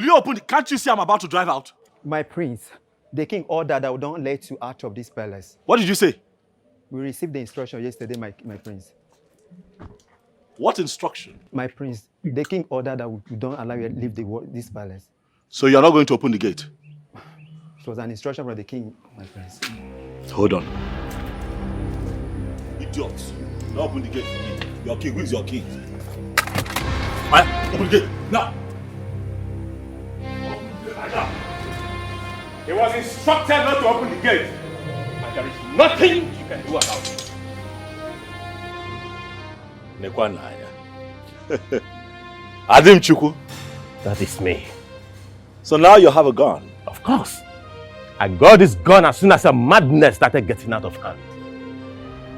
Will you open Can't you see I'm about to drive out? My prince, the king ordered that we don't let you out of this palace. What did you say? We received the instruction yesterday, my prince. What instruction? My prince, the king ordered that we don't allow you to leave this palace. So you're not going to open the gate? It was an instruction from the king, my prince. Hold on. Idiots. Don't open the gate for me. Your king, who is your king? Open the gate, now! Open the gate right now. He was instructed not to open the gate. And there is nothing you can do about it. Nekwanaya. Adim Chuku. That is me. So now you have a gun? Of course. I got this gun as soon as a madness started getting out of hand.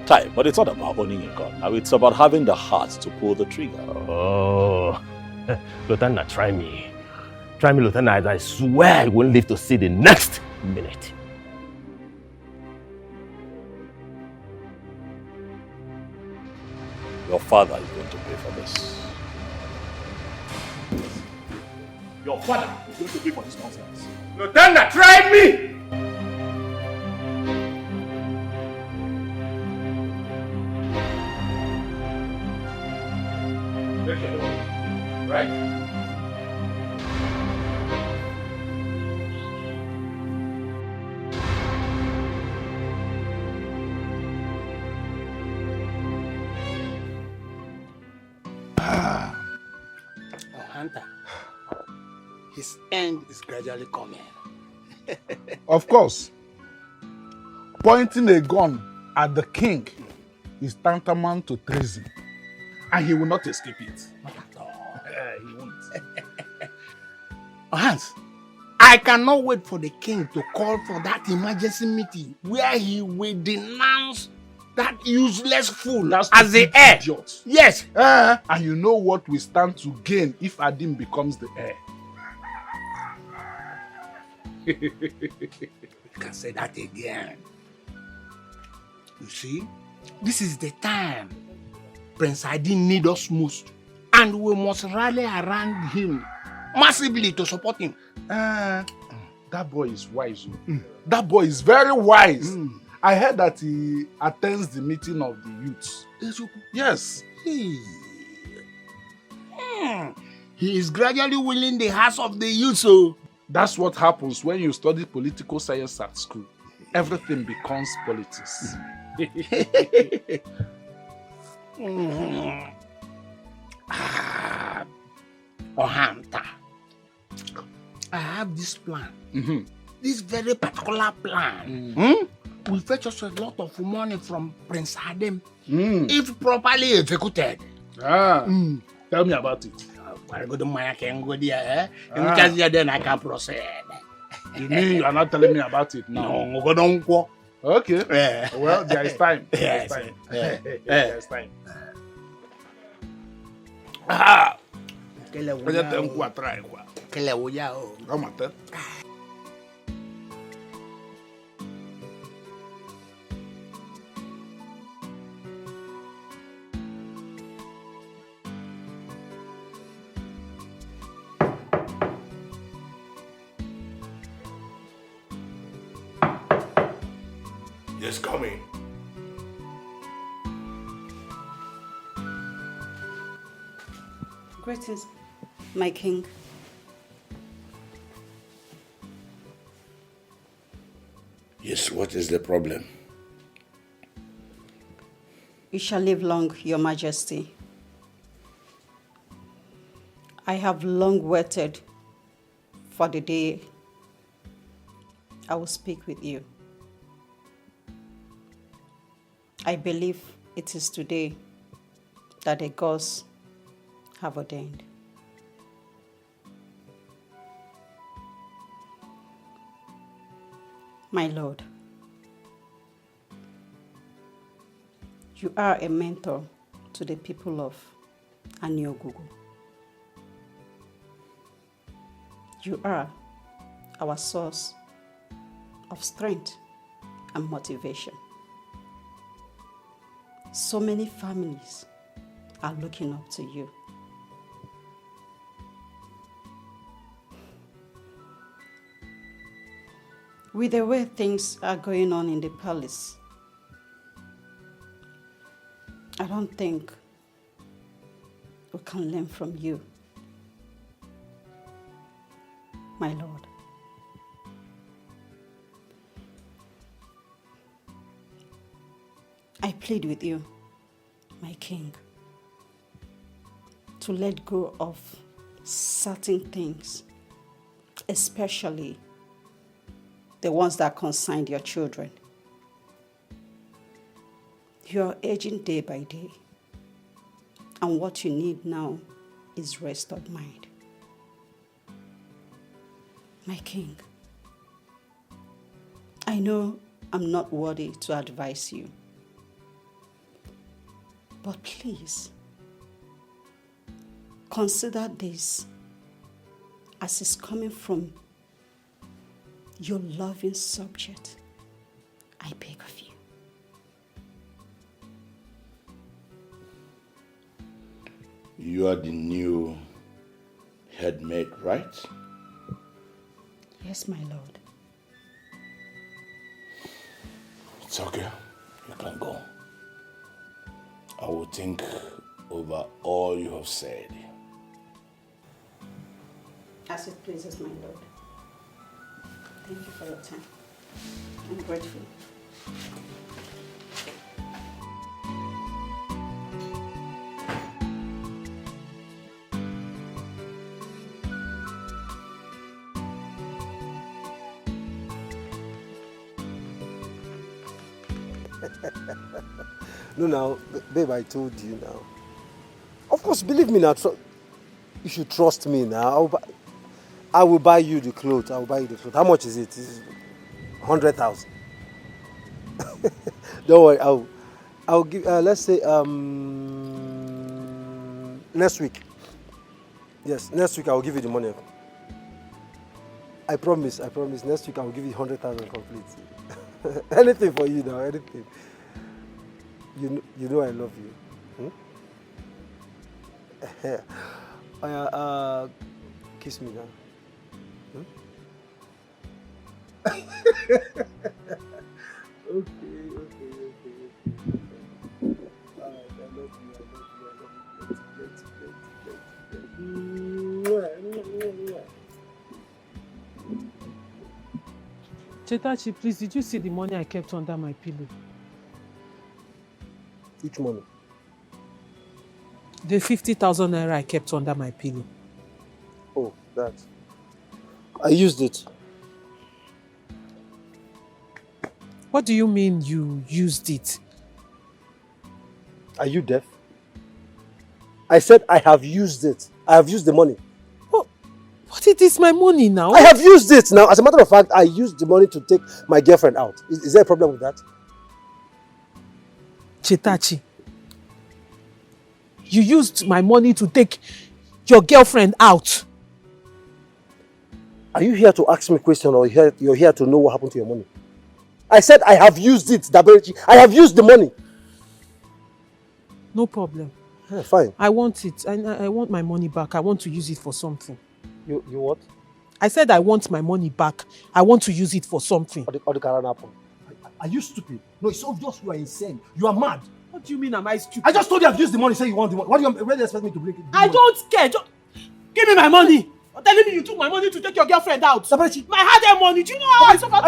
Type, but it's not about owning a gun. Now it's about having the heart to pull the trigger. Oh, Lieutenant, try me. Try me, Lieutenant. I swear I won't live to see the next minute. Your father is going to pay for this. Your father is going to pay for this nonsense. Lieutenant, try me! Right? Hunter, his end is gradually coming. Of course, pointing a gun at the king is tantamount to treason, and he will not escape it. Not at all. He won't. Hans, I cannot wait for the king to call for that emergency meeting where he will denounce that useless fool as the heir. Idiot. Yes. And you know what we stand to gain if Adim becomes the heir. You can say that again. You see, this is the time Prince Adim needs us most, and we must rally around him massively to support him. That boy is wise. That boy is very wise. I heard that he attends the meeting of the youths. Yes. He is gradually winning the hearts of the youth. So that's what happens when you study political science at school. Everything becomes politics. Ohanta, I have this plan. This very particular plan will fetch us a lot of money from Prince Adim if properly executed. Tell me about it. Then I can proceed. You mean you are not telling me about it now? No. Okay. Well, there is time. Yes. There is time. Yes, coming. Greetings, my king. Yes, what is the problem? You shall live long, your majesty. I have long waited for the day I will speak with you. I believe it is today that the gods have ordained. My lord, you are a mentor to the people of Aniogugu. You are our source of strength and motivation. So many families are looking up to you. With the way things are going on in the palace, I don't think we can learn from you, my lord. I plead with you, my king, to let go of certain things, especially the ones that concern your children. You are aging day by day, and what you need now is rest of mind. My king, I know I'm not worthy to advise you, but please, consider this as it's coming from your loving subject. I beg of you. You are the new headmaid, right? Yes, my lord. It's okay. You can go. I will think over all you have said. As it pleases, my lord. Thank you for your time. I'm grateful. No, now, babe, I told you now. Of course, believe me now. You should trust me now. I will buy you the clothes. I will buy you the clothes. How much is it? It's 100,000. Don't worry. I'll give. Let's say next week. Yes, next week I will give you the money. I promise. Next week I will give you 100,000 complete. Anything for you now. Anything. You know I love you. Kiss me now. Okay. Alright, I love you. Chetachi, please, did you see the money I kept under my pillow? Which money? The 50,000 naira I kept under my pillow. Oh, that. I used it. What do you mean you used it? Are you deaf? I said I have used it. I have used the money. But it is my money now. I have used it now. As a matter of fact, I used the money to take my girlfriend out. Is there a problem with that? Chetachi, you used my money to take your girlfriend out. Are you here to ask me a question, or you're here to know what happened to your money? I said I have used it, Daberechi. I have used the money. No problem. Yeah, fine. I want it. I want my money back. I want to use it for something. You what? I said I want my money back. I want to use it for something. Are you stupid? No, it's obvious you are insane. You are mad. What do you mean am I stupid? I just told you I've used the money. Say you want the money. Where do you expect me to bring it? I don't care. Just give me my money. You're telling me you took my money to take your girlfriend out. Daberechi. My hard-earned money. Do you know how I suffered?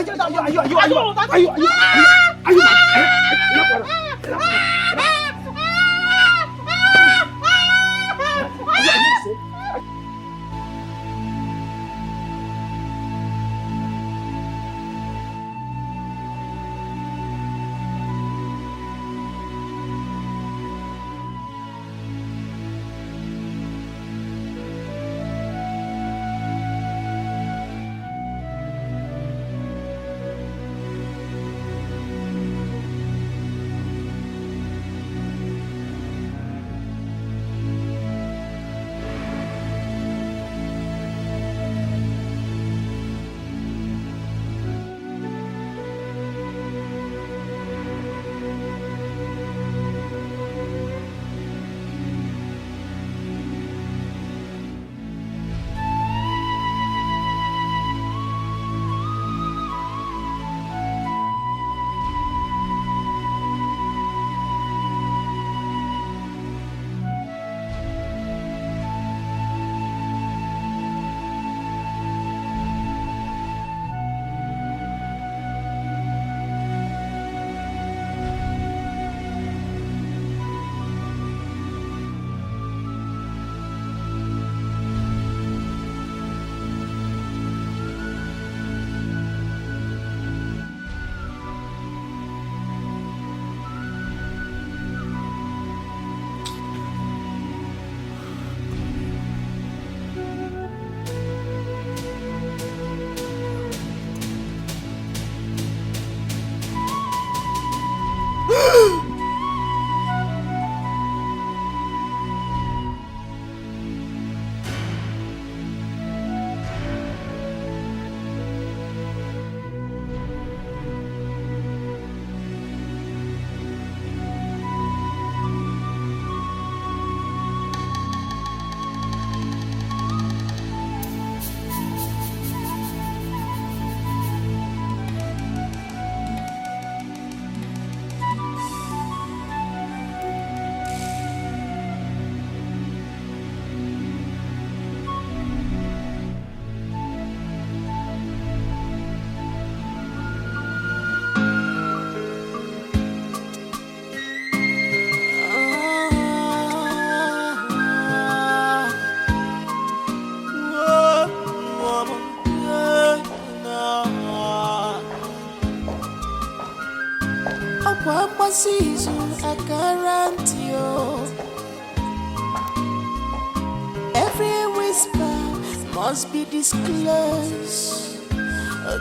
must be disclosed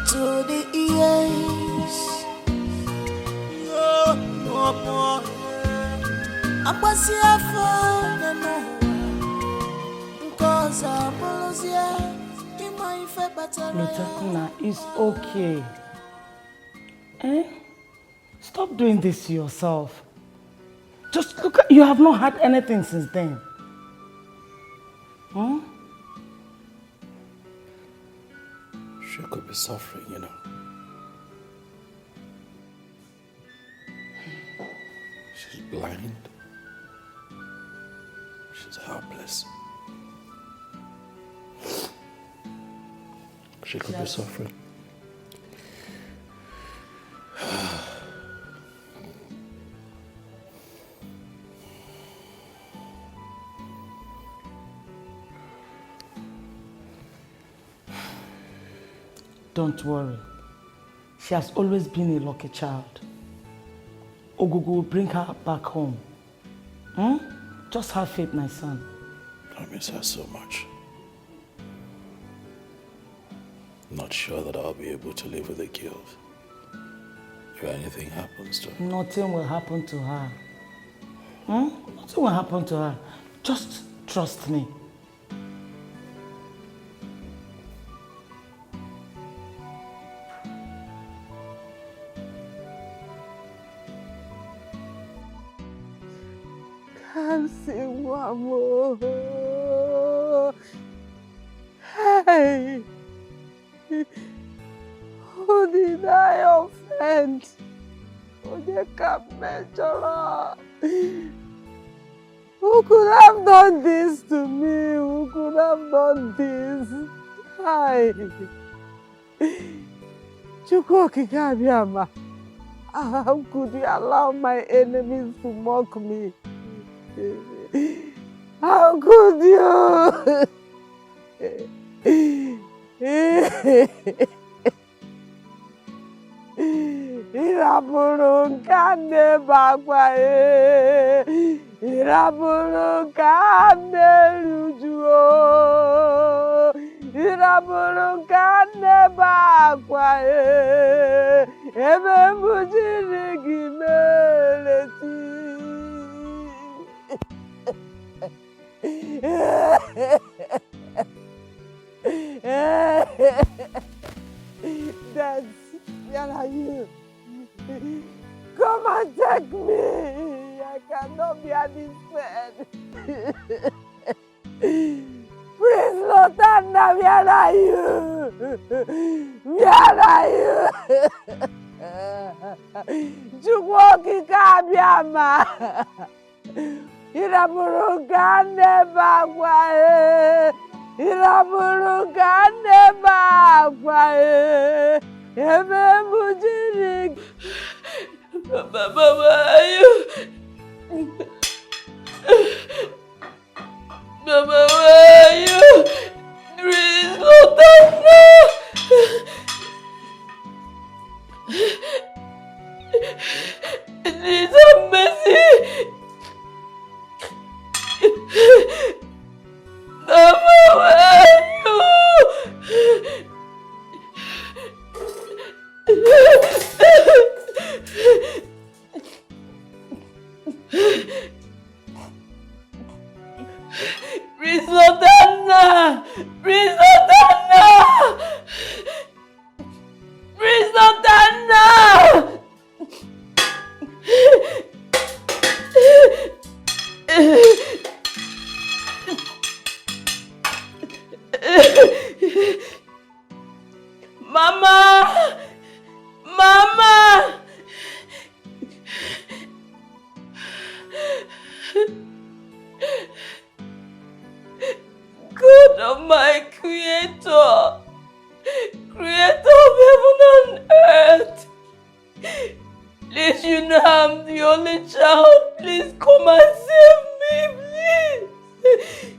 to the ears. Lutakuna, it's okay. Eh? Stop doing this to yourself. Just look at, you have not had anything since then. Hmm? She could be suffering, you know. She's blind. She's helpless. She could be suffering. Don't worry. She has always been a lucky child. Ogugu will bring her back home. Hmm? Just have faith, my son. I miss her so much. Not sure that I'll be able to live with the guilt if anything happens to her. Nothing will happen to her. Hmm? Nothing will happen to her. Just trust me. Hey, who did I offend? Who could have done this to me? Who could have done this? Hi. Chukwuokike Abiyama, how could you allow my enemies to mock me? How could you? Iraburu kande bagwa Iraburu kande rujuo Iraburu kande bagwa Ebe mujiri gimeleti Dad, where are you? Come and take me. I cannot be at this bed. Prince Lotanda, where are you? Where are you? Chukwuokike Abiyama. Iraburu kande bagwa Iraburu kande bagwa Ebe mujiri Baba you Baba where you Prince Lotanda It needs a mercy Mama, where are you? Risotana! Risotana! Risotana! Mama! Mama! God of my Creator! Creator of heaven and earth! Please, you know I'm the only child. Please come and save me, please!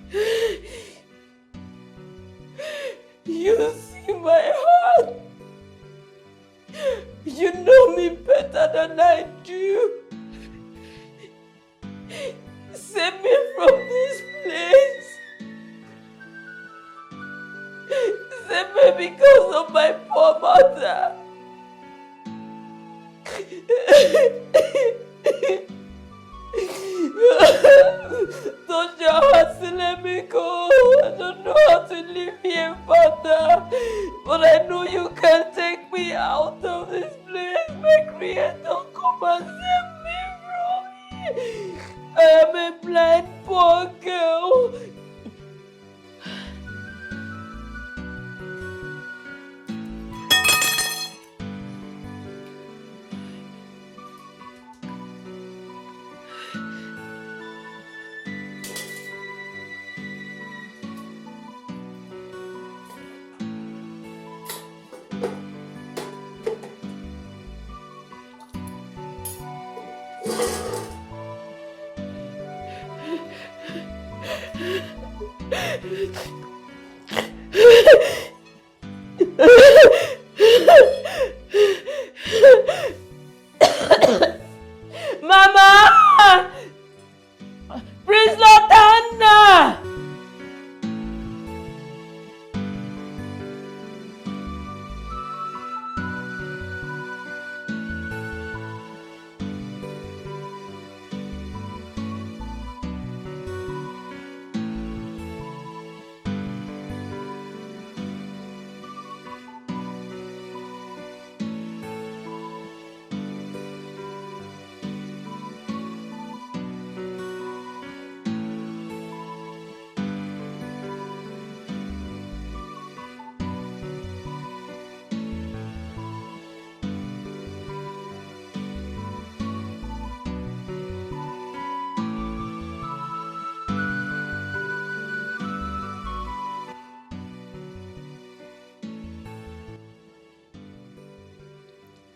You see my heart. You know me better than I do. Save me from this place. such a hassle. Let me go. I don't know how to live here, Father. But I know you can take me out of this place. My Creator, come and save me from here. I am a blind poor girl. Mama! Prince3-NG!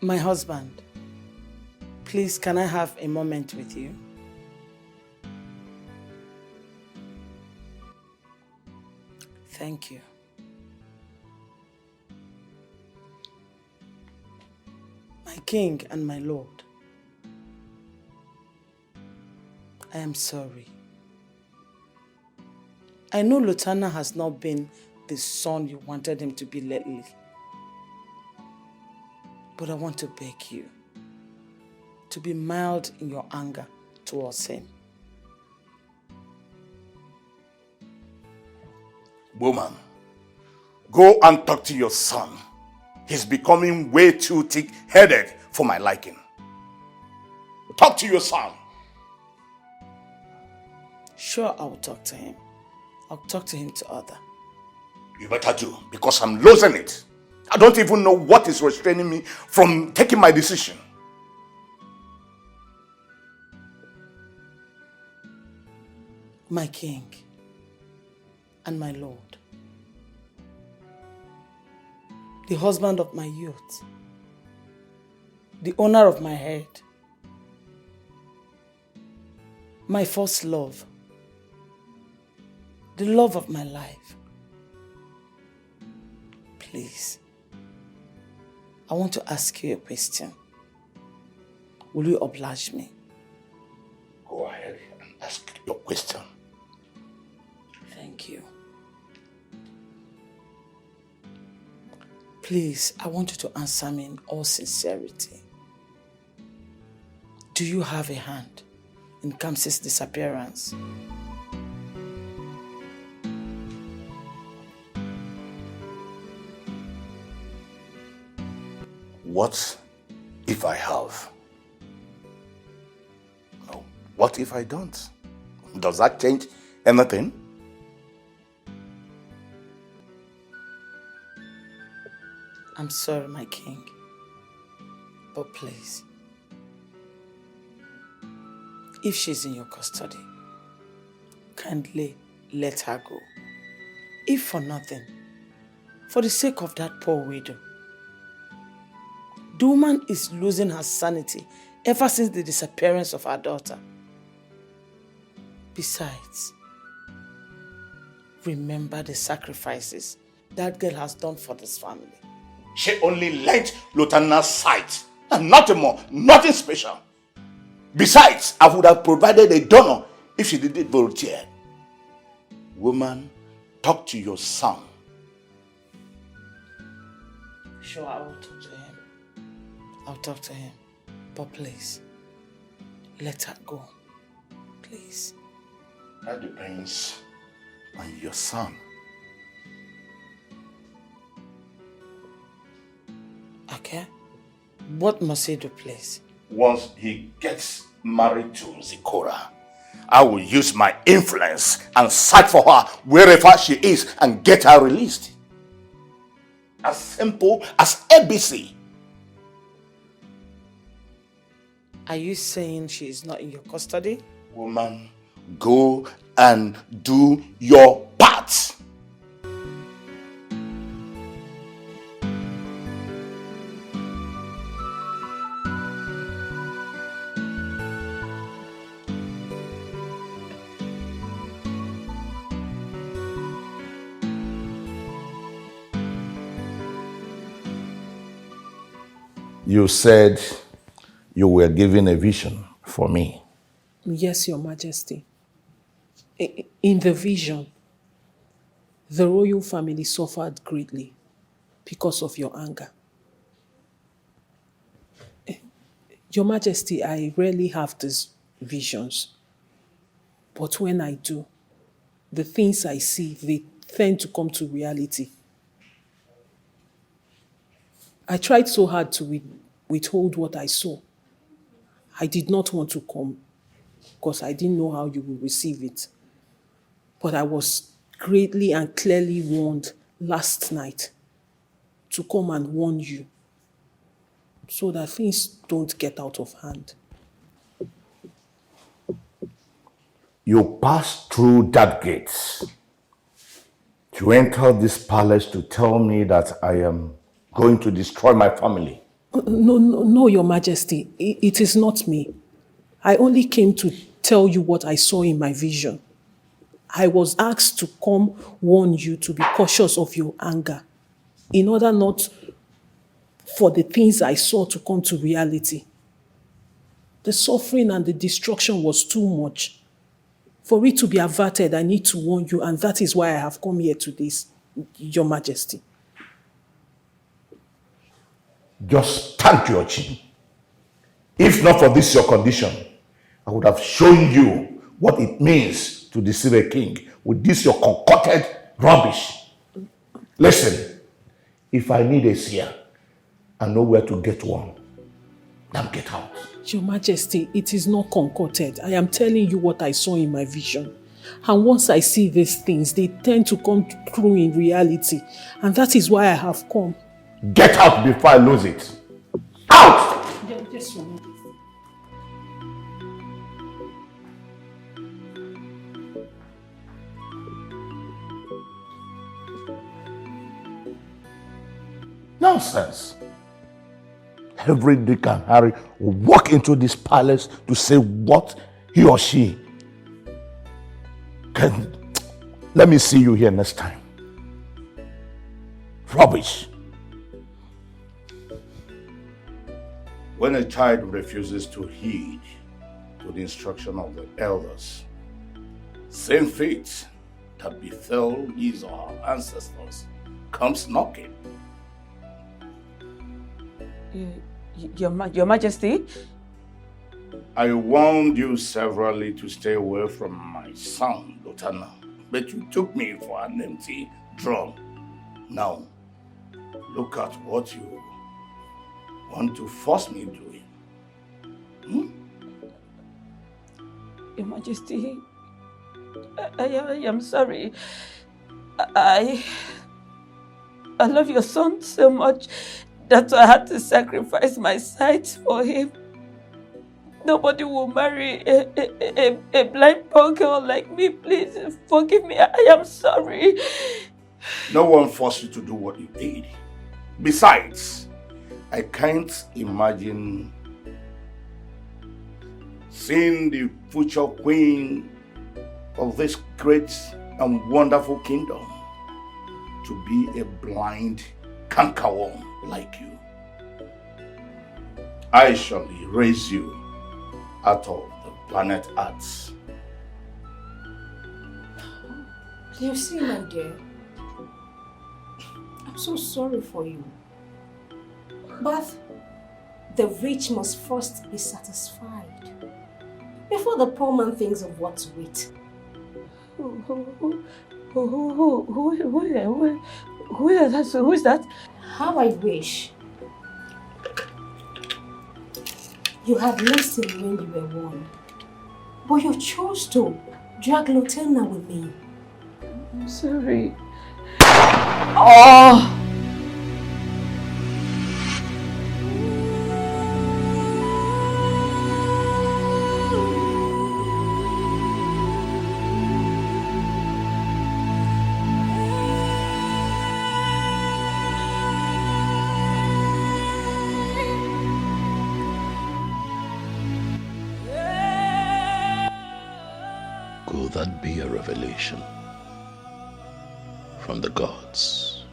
My husband, please, can I have a moment with you? Thank you. My king and my lord, I am sorry. I know Lutana has not been the son you wanted him to be lately. But I want to beg you to be mild in your anger towards him. Woman, go and talk to your son. He's becoming way too thick-headed for my liking. Talk to your son. Sure, I will talk to him. I'll talk to him to other. You better do, because I'm losing it. I don't even know what is restraining me from taking my decision. My king and my lord, the husband of my youth, the owner of my head, my first love, the love of my life. Please, I want to ask you a question. Will you oblige me? Go ahead and ask your question. Thank you. Please, I want you to answer me in all sincerity. Do you have a hand in Kamsi's disappearance? What if I have? No. What if I don't? Does that change anything? I'm sorry, my king. But please, if she's in your custody, kindly let her go. If for nothing, for the sake of that poor widow. The woman is losing her sanity ever since the disappearance of her daughter. Besides, remember the sacrifices that girl has done for this family. She only lent Lutana's sight, and nothing more, nothing special. Besides, I would have provided a donor if she didn't volunteer. Woman, talk to your son. Sure, I will talk to him. I'll talk to him. But please, let her go. Please. That depends on your son. Okay. What must he do, please? Once he gets married to Zikora, I will use my influence and search for her wherever she is and get her released. As simple as ABC. Are you saying she is not in your custody? Woman, go and do your part. You said you were given a vision for me. Yes, Your Majesty. In the vision, the royal family suffered greatly because of your anger. Your Majesty, I rarely have these visions. But when I do, the things I see, they tend to come to reality. I tried so hard to withhold what I saw. I did not want to come because I didn't know how you would receive it. But I was greatly and clearly warned last night to come and warn you so that things don't get out of hand. You passed through that gate. You entered this palace to tell me that I am going to destroy my family. No, Your Majesty. It is not me. I only came to tell you what I saw in my vision. I was asked to come warn you to be cautious of your anger in order not for the things I saw to come to reality. The suffering and the destruction was too much. For it to be averted, I need to warn you, and that is why I have come here today, Your Majesty. Just stand your chin. If not for this your condition, I would have shown you what it means to deceive a king with this your concocted rubbish. Listen, if I need a seer, I know where to get one. Now get out. Your Majesty, it is not concocted. I am telling you what I saw in my vision. And once I see these things, they tend to come true in reality. And that is why I have come. Get out before I lose it. Out! Yes, Your Majesty. Nonsense. Every Dick and Harry will walk into this palace to say what he or she can. Let me see you here next time. Rubbish. When a child refuses to heed to the instruction of the elders, same fate that befell his or her ancestors comes knocking. Your Majesty? I warned you severally to stay away from my son, Lieutenant, but you took me for an empty drum. Now, look at what you want to force me doing. Your Majesty, I am sorry. I love your son so much. That's why I had to sacrifice my sight for him. Nobody will marry a blind poor girl like me. Please forgive me. I am sorry. No one forced you to do what you did. Besides, I can't imagine seeing the future queen of this great and wonderful kingdom to be a blind cankerworm like you. I shall raise you out of the planet Earth. You see, my dear, I'm so sorry for you. But the rich must first be satisfied before the poor man thinks of what to eat. Who is that? How I wish you had listened when you were warned. But you chose to drag Lotelna with me. I'm sorry. Oh! Could that be a revelation from the gods?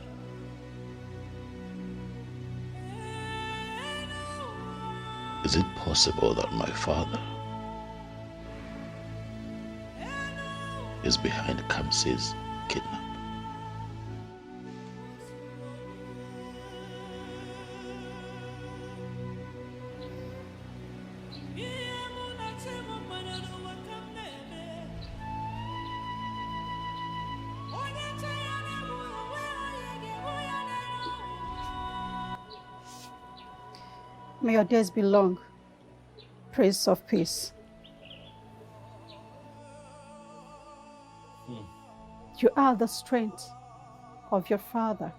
Is it possible that my father is behind Kamsi's kidnap? May your days be long, Prince of Peace. You are the strength of your father,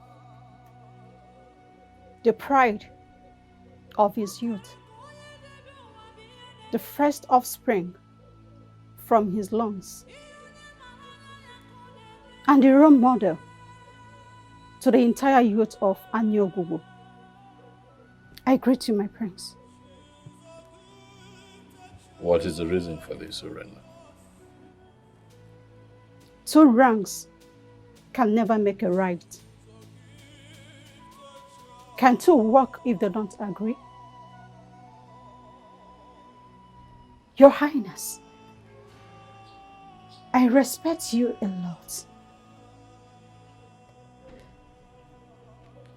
the pride of his youth, the first offspring from his lungs, and the role model to the entire youth of Anyogugu. I greet you, my prince. What is the reason for this surrender? Two wrongs can never make a right. Can two work if they don't agree? Your Highness, I respect you a lot.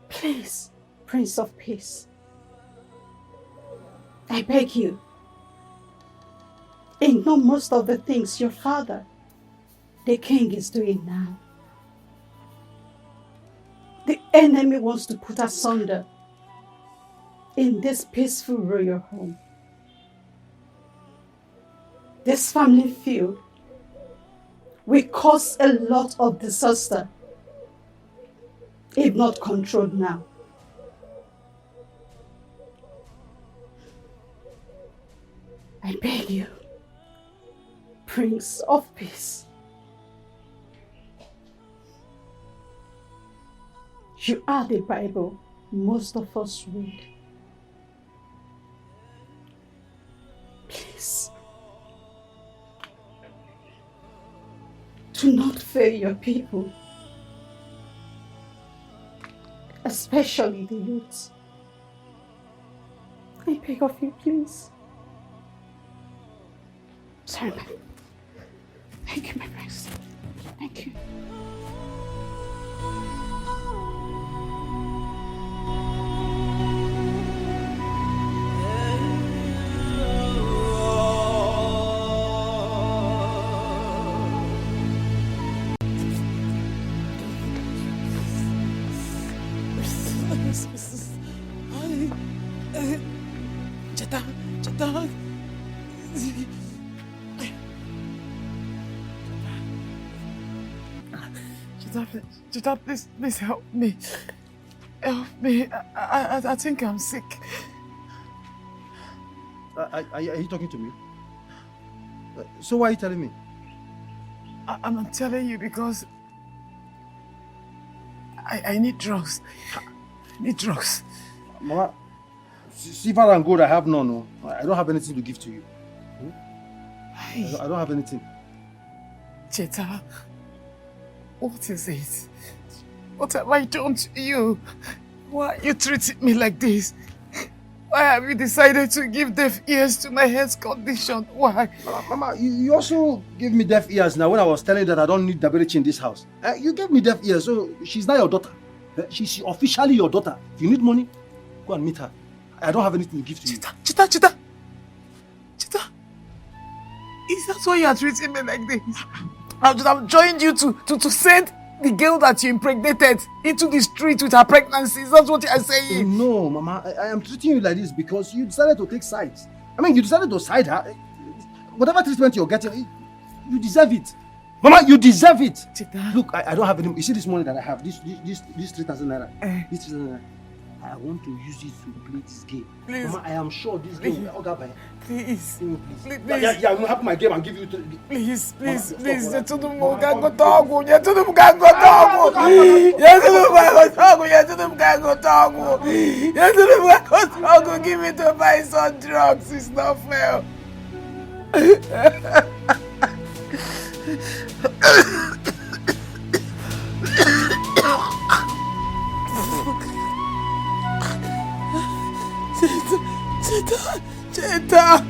Please, Prince of Peace, I beg you, ignore most of the things your father, the king, is doing now. The enemy wants to put asunder in this peaceful royal home. This family feud will cause a lot of disaster if not controlled now. I beg you, Prince of Peace. You are the Bible most of us read. Please, do not fail your people, especially the youth. I beg of you, please. Sorry, ma'am. Thank you, my prince. Thank you. Chita, please help me. Help me. I think I'm sick. Are you talking to me? So why are you telling me? I'm not telling you because I need drugs. I need drugs. Mama, silver and gold I have none. No. I don't have anything to give to you. I don't have anything. Cheta, what is it? What have I done to you? Why are you treating me like this? Why have you decided to give deaf ears to my health condition? Why? Mama, you also gave me deaf ears now when I was telling you that I don't need Daberichi in this house. You gave me deaf ears, so she's not your daughter. She's officially your daughter. If you need money, go and meet her. I don't have anything to give to you. Chita! Is that why you are treating me like this? I would have joined you to send the girl that you impregnated into the street with her pregnancy. Is that what you are saying? No, Mama. I am treating you like this because you decided to take sides. I mean, you decided to side her. Whatever treatment you're getting, you deserve it. Mama, you deserve it. Cheta. Look, I don't have any. You see this money that I have, this 3,000 naira. This 3,000 naira. I want to use it to play this game. Please. Mama, I am sure this game will go by. Please. Please. Please. Yeah, I'm gonna have my game and give you. Please. Mama, You to them go talk. You to them go talk. Give me to buy some drugs. It's not fair. Cheta.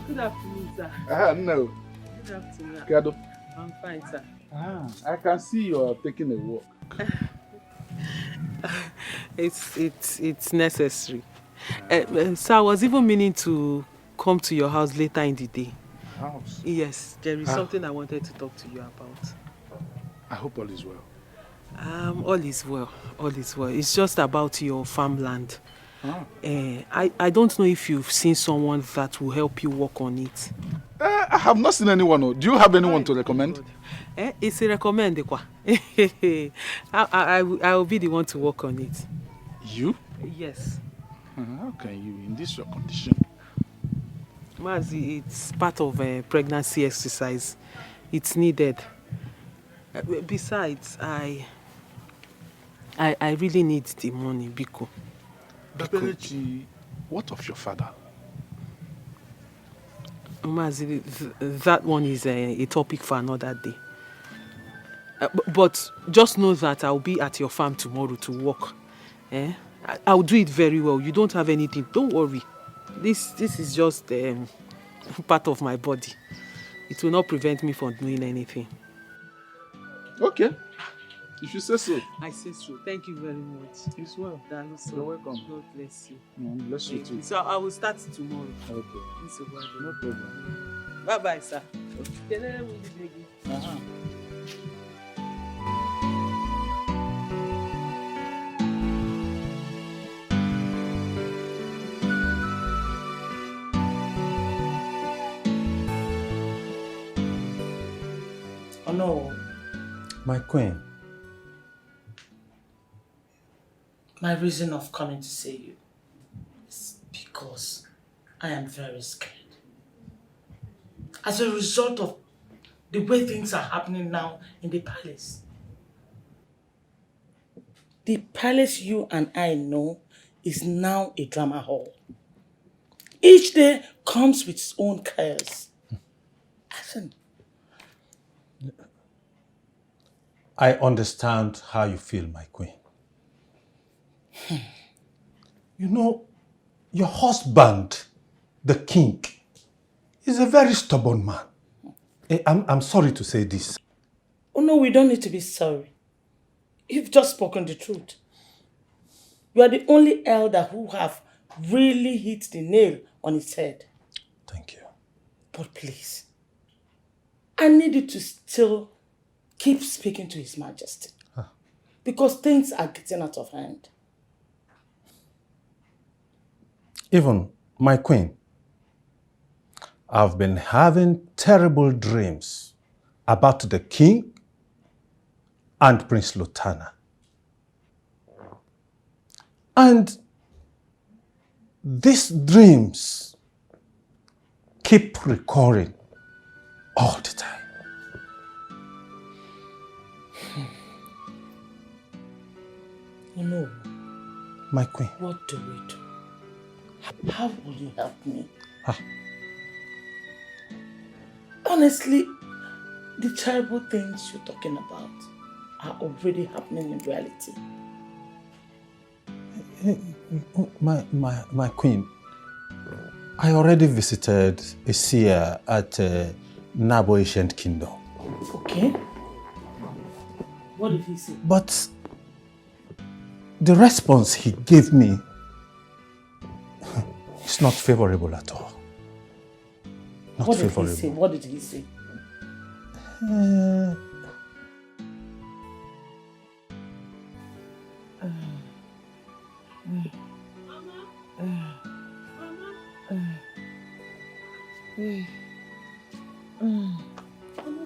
Good afternoon, sir. No. Good afternoon. Kado. I'm fine, sir. I can see you are taking a walk. It's necessary. So I was even meaning to come to your house later in the day. House? Yes, there is something I wanted to talk to you about. I hope all is well. All is well. All is well. It's just about your farmland. I don't know if you've seen someone that will help you work on it. I have not seen anyone. Do you have anyone to recommend? It's a recommend. I will be the one to work on it. You? Yes. How can you in this your condition? Mazi, it's part of a pregnancy exercise. It's needed. Besides, I really need the money, Biko. Belechi, what of your father? Mazi, that one is a topic for another day. But just know that I'll be at your farm tomorrow to work. I'll do it very well. You don't have anything. Don't worry. This is just part of my body. It will not prevent me from doing anything. Okay. If you say so. I say so. Thank you very much. It's well. You're welcome. God bless you. Bless you too. So I will start tomorrow. Okay. No problem. Bye-bye, sir. Oh no. My queen. My reason of coming to see you is because I am very scared. As a result of the way things are happening now in the palace. The palace you and I know is now a drama hall. Each day comes with its own chaos. Listen. I understand how you feel, my queen. You know, your husband, the king, is a very stubborn man. I'm sorry to say this. Oh no, we don't need to be sorry. You've just spoken the truth. You are the only elder who have really hit the nail on its head. Thank you. But please, I need you to still keep speaking to His Majesty. Because things are getting out of hand. Even my queen, I've been having terrible dreams about the king and Prince Lutana. And these dreams keep recurring all the time. Oh no. My queen. What do we do? How will you help me? Honestly, the terrible things you're talking about are already happening in reality. My queen, I already visited a seer at Nabo Ancient Kingdom. Okay. What did he say? But the response he gave me is not favorable at all. Not favorable. Did he say? What did he say?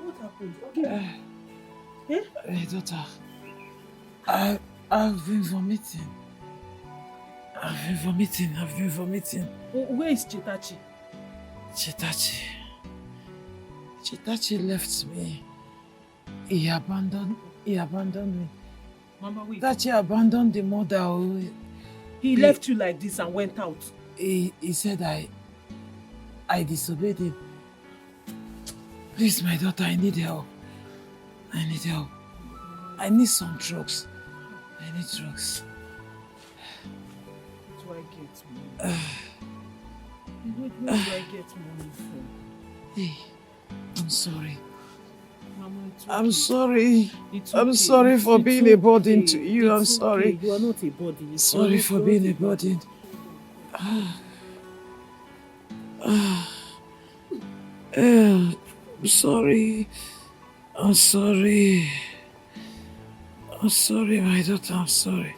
What happened? Okay. Hey, daughter, I've been vomiting. I've been vomiting. Where is Chitachi? Chitachi left me. He abandoned me. Mama, wait. Chitachi abandoned the mother. He left you like this and went out. He said I disobeyed him. Please, my daughter, I need help. I need some drugs. I need drugs. Where do I get money? Where do I get money from? Hey, I'm sorry. Mama, it's okay. I'm sorry. It's I'm okay. sorry for It's being a burden okay. to you. I'm It's sorry. Okay. You are not a burden. Sorry for being a burden. I'm sorry. I'm sorry. I'm sorry, my daughter. I'm sorry.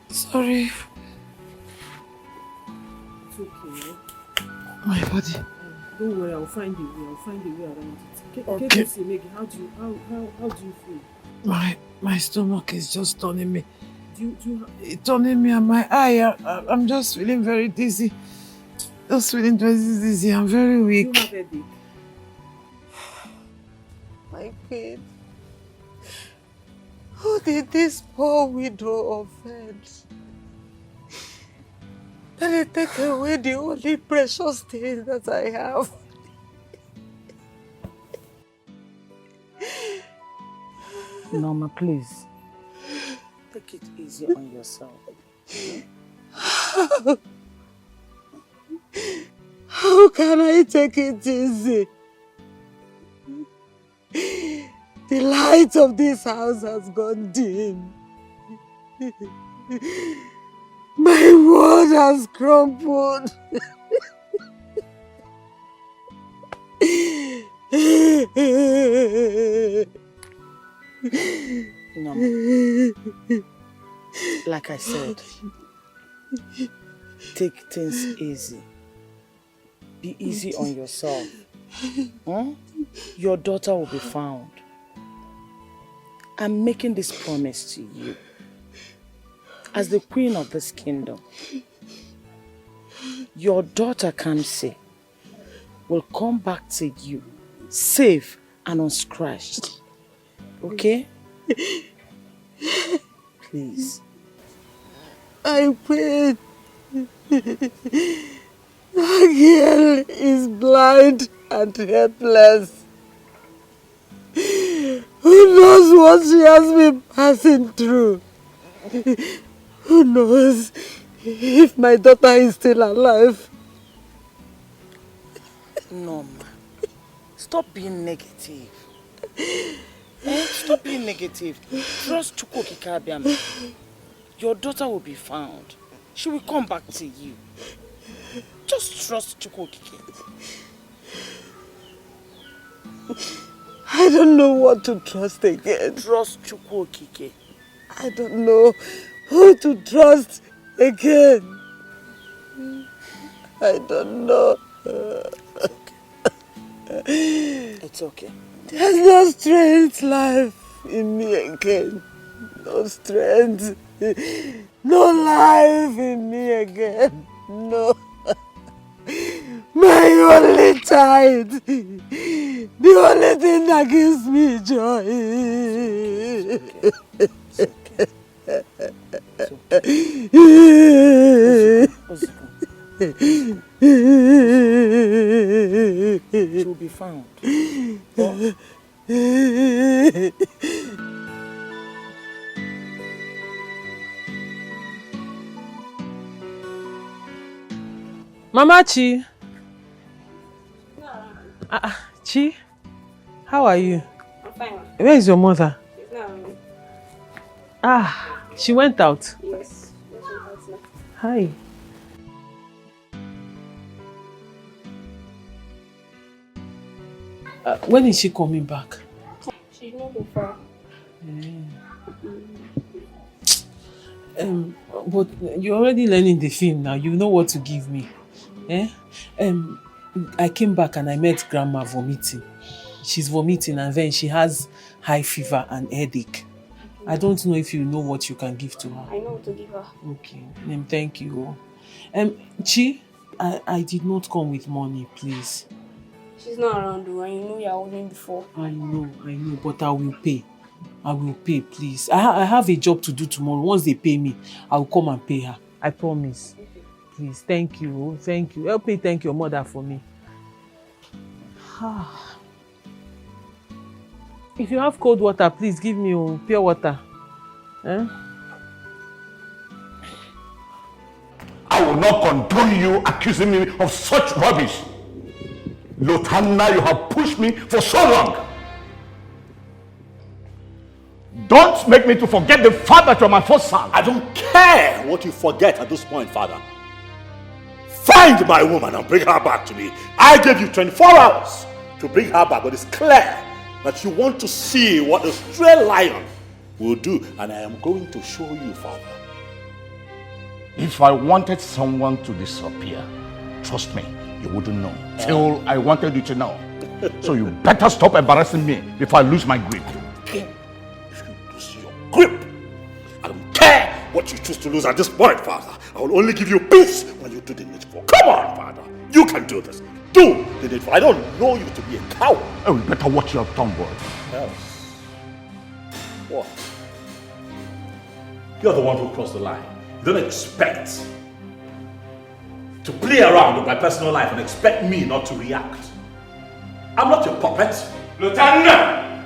Sorry. It's okay. My body. Don't worry, I'll find a way. I'll find a way around it. Okay. Maggie, how do you feel? My stomach is just turning me. It's turning me and my eye. I'm just feeling very dizzy. Just feeling very dizzy. I'm very weak. Do you have headache? My queen. Who did this poor widow offend? Let me take away the only precious thing that I have. Norma, please. Take it easy on yourself. How can I take it easy? The light of this house has gone dim. My world has crumbled. Norma, like I said, take things easy. Be easy on yourself. Huh? Your daughter will be found. I'm making this promise to you. As the queen of this kingdom, your daughter Kamsi will come back to you, safe and unscratched. Okay? Please. I pray. That girl is blind and helpless. Who knows what she has been passing through? Who knows if my daughter is still alive? Norma, stop being negative. Stop being negative. Trust Chukwokikabiam. Your daughter will be found. She will come back to you. Just trust Chukwokike. I don't know what to trust again. Trust Chukwokike. I don't know who to trust again. I don't know. It's okay. There's no strength left in me again. No strength. No life in me again. No. My only child. The only thing that gives me joy. She will be found. Mama Chi. Chi, how are you? I'm fine. Where is your mother? She's not around. She went out. Yes. She went out now. Hi. When is she coming back? She's not so far. But you're already learning the film now. You know what to give me. I came back and I met Grandma vomiting. She's vomiting and then she has high fever and headache. I don't know if you know what you can give to her. I know what to give her. Okay. Thank you. Chi, I did not come with money, please. She's not around though, and you know you're holding before. I know, but I will pay. I will pay, please. I have a job to do tomorrow. Once they pay me, I will come and pay her. I promise. Okay. Please, thank you. Thank you. Help me thank your mother for me. If you have cold water, please give me pure water. I will not condone you accusing me of such rubbish. Lotanna, you have pushed me for so long. Don't make me to forget the fact that you're my first son. I don't care what you forget at this point, Father. Find my woman and bring her back to me. I gave you 24 hours to bring her back, but it's clear that you want to see what a stray lion will do, and I am going to show you, Father. If I wanted someone to disappear, trust me, you wouldn't know. Till I wanted you to know. So you better stop embarrassing me before I lose my grip. If you lose your grip, I don't care what you choose to lose at this point, Father. I will only give you peace when you do the needful. Come on, Father. You can do this. Do the needful. I don't know you to be a coward. Oh, you better watch your tongue, boy. Else. What? You're the one who crossed the line. You don't expect to play around with my personal life and expect me not to react. I'm not your puppet. Lieutenant!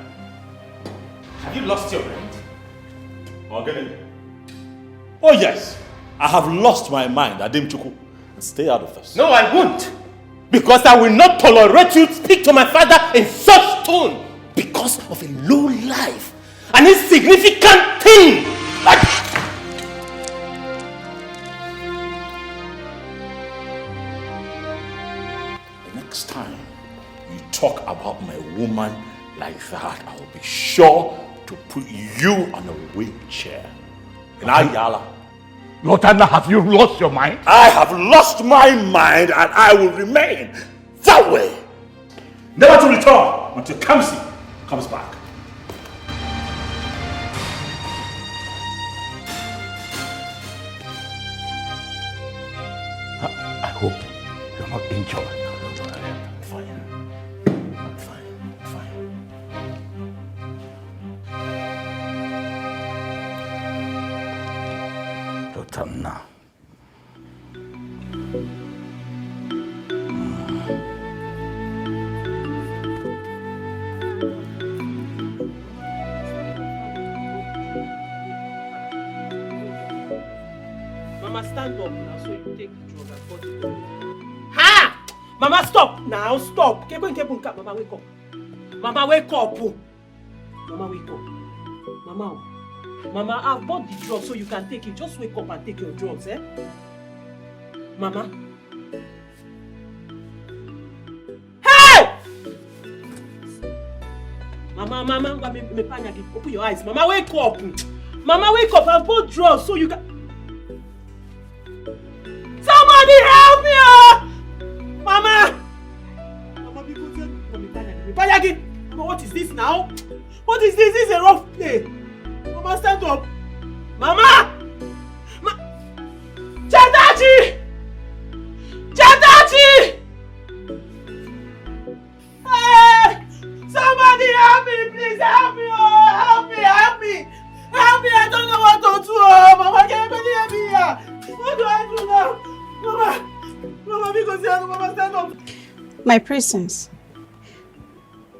Have you lost your mind? Morgan? Oh yes, I have lost my mind, Adim Chuku. Stay out of this. No, I won't. Because I will not tolerate you speak to my father in such tone. Because of a low life, an insignificant thing. Next time you talk about my woman like that, I will be sure to put you on a wheelchair. In Ayala. Lotanna, have you lost your mind? I have lost my mind and I will remain that way. Never to return until Kamsi comes back. I hope you're not injured. Lotanna. Mama, stand up now so you take the drug and put it on. Ha! Mama, stop now, stop. Mama, wake up. Mama, wake up. Mama, wake up. Mama, I've bought the drug so you can take it. Just wake up and take your drugs, eh? Mama. Hey! Mama, open your eyes. Mama, wake up. Mama, wake up. I've bought drugs so you can... Somebody help me! Mama! Mama, what is this now? What is this? This is a rough play. Mama, stand up. Mama! Chatachi! Chatachi! Hey! Somebody help me, please help me! Oh, help me! Help me! Help me! I don't know what to do! Oh, Mama, can you help me here? What do I do now? Mama, because Mama, stand up. My princess,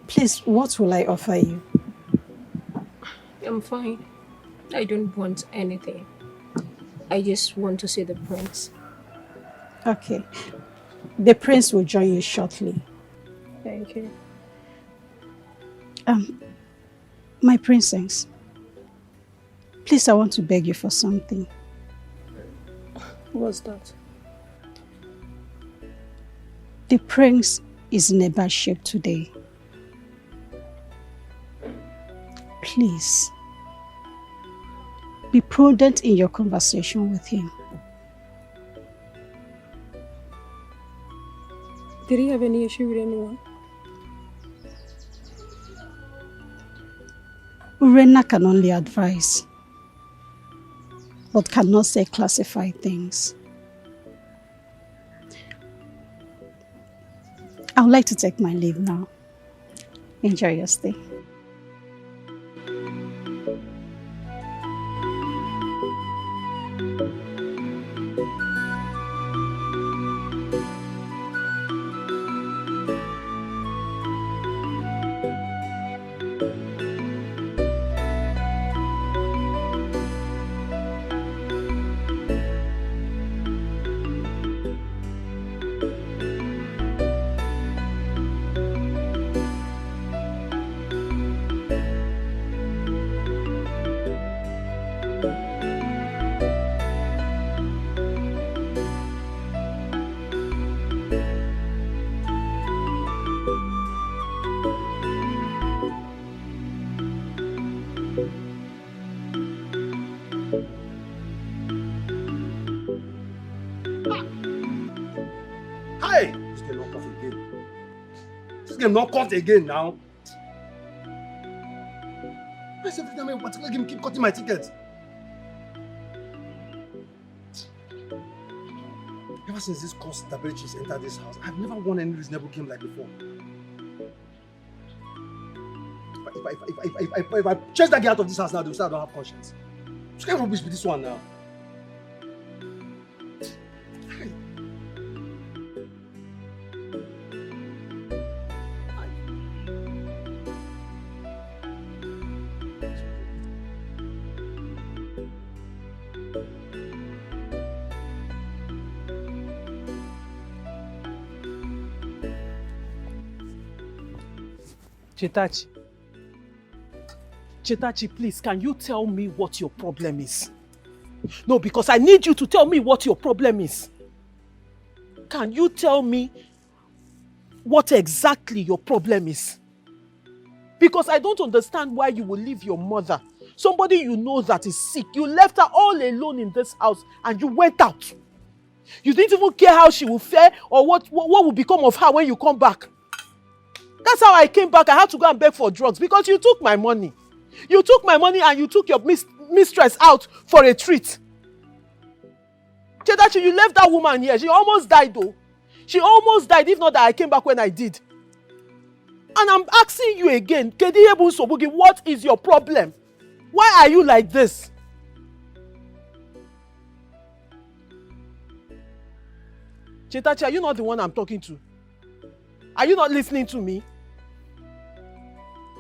please, what will I offer you? I'm fine. I don't want anything. I just want to see the prince. Okay. The prince will join you shortly. Thank you. My princess, please, I want to beg you for something. What's that? The prince is in a bad shape today. Please, be prudent in your conversation with him. Did he have any issue with anyone? Urena can only advise, but cannot say classified things. I would like to take my leave now. Enjoy your stay. Hey! This game not cut again. This game not cut again now. Why is every time a particular game keep cutting my tickets? Ever since this course Daberichis entered this house, I've never won any reasonable game like before. If I chase that guy out of this house now, they'll say I don't have conscience. Which kind of rubbish with this one now? Chetachi, please, can you tell me what your problem is? No, because I need you to tell me what your problem is. Can you tell me what exactly your problem is? Because I don't understand why you will leave your mother, somebody you know that is sick. You left her all alone in this house and you went out. You didn't even care how she will fare or what will become of her when you come back. That's how I came back. I had to go and beg for drugs because you took my money. You took my money and you took your mistress out for a treat. Chedachi, you left that woman here. She almost died though. She almost died, if not that I came back when I did. And I'm asking you again, Kediye Bunsobugi, what is your problem? Why are you like this? Chetachi, are you not the one I'm talking to? Are you not listening to me?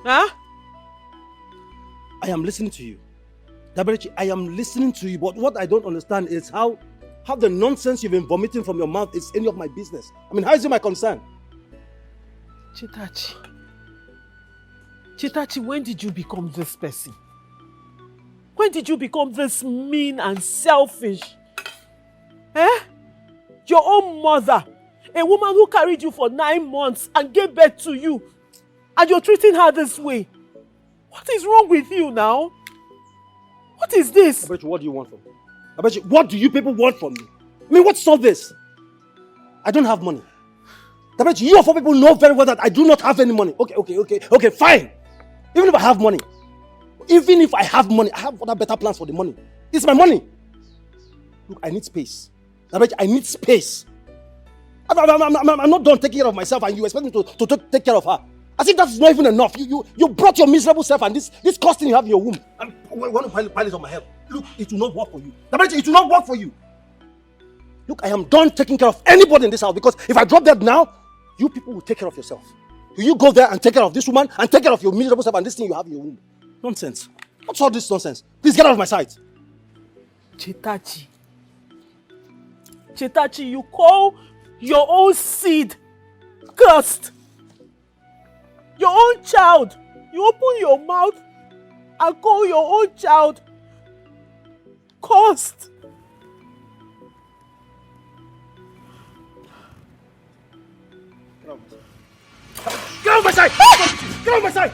Huh? I am listening to you. Daberichi, I am listening to you, but what I don't understand is how the nonsense you've been vomiting from your mouth is any of my business. I mean, how is it my concern? Chetachi, when did you become this person? When did you become this mean and selfish? Eh? Your own mother, a woman who carried you for 9 months and gave birth to you, and you're treating her this way. What is wrong with you now? What is this? Daberichi, what do you want from me? Daberichi, what do you people want from me? I mean, what's all this? I don't have money. Daberichi, you of all people know very well that I do not have any money. Okay, fine. Even if I have money, I have other better plans for the money. It's my money. Look, I need space. Daberichi, I need space. I'm not done taking care of myself and you expect me to take care of her. I think that's not even enough. You brought your miserable self and this costing you have in your womb. I want to pile it on my head. Look, it will not work for you. Daberichi, it will not work for you. Look, I am done taking care of anybody in this house because if I drop dead now, you people will take care of yourself. You go there and take care of this woman and take care of your miserable self and this thing you have in your womb. Nonsense. What's all this nonsense? Please get out of my sight. Chetachi, you call Your own seed. Cursed. Your own child. You open your mouth and call your own child cursed. Get out of my sight! Get out of my sight!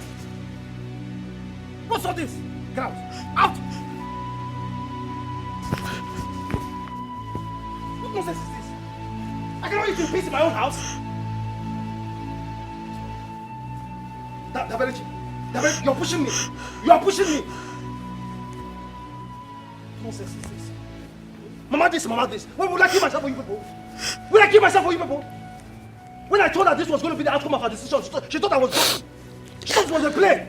What's all this? Get out! Out! What nonsense is this? I cannot eat in peace in my own house. Dabelichi, you're pushing me. You are pushing me. What nonsense is this? Mama this. When will I kill myself for you people? Will I kill myself for you people? When I told her this was going to be the outcome of her decision, she thought I was joking. She thought it was a play.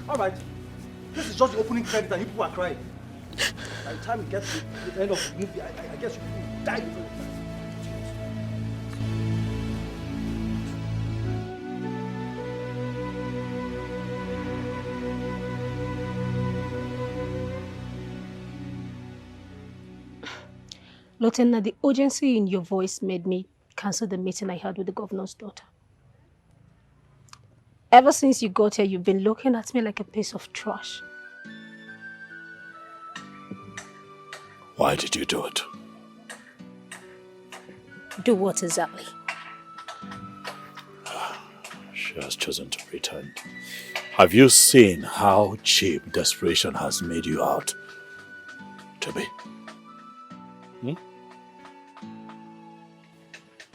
All right. This is just the opening credit and you people are crying. By the time we get to the end of the movie, I guess you people will die before the time. Lieutenant, the urgency in your voice made me cancel the meeting I had with the governor's daughter. Ever since you got here, you've been looking at me like a piece of trash. Why did you do it? Do what exactly? She has chosen to pretend. Have you seen how cheap desperation has made you out to be?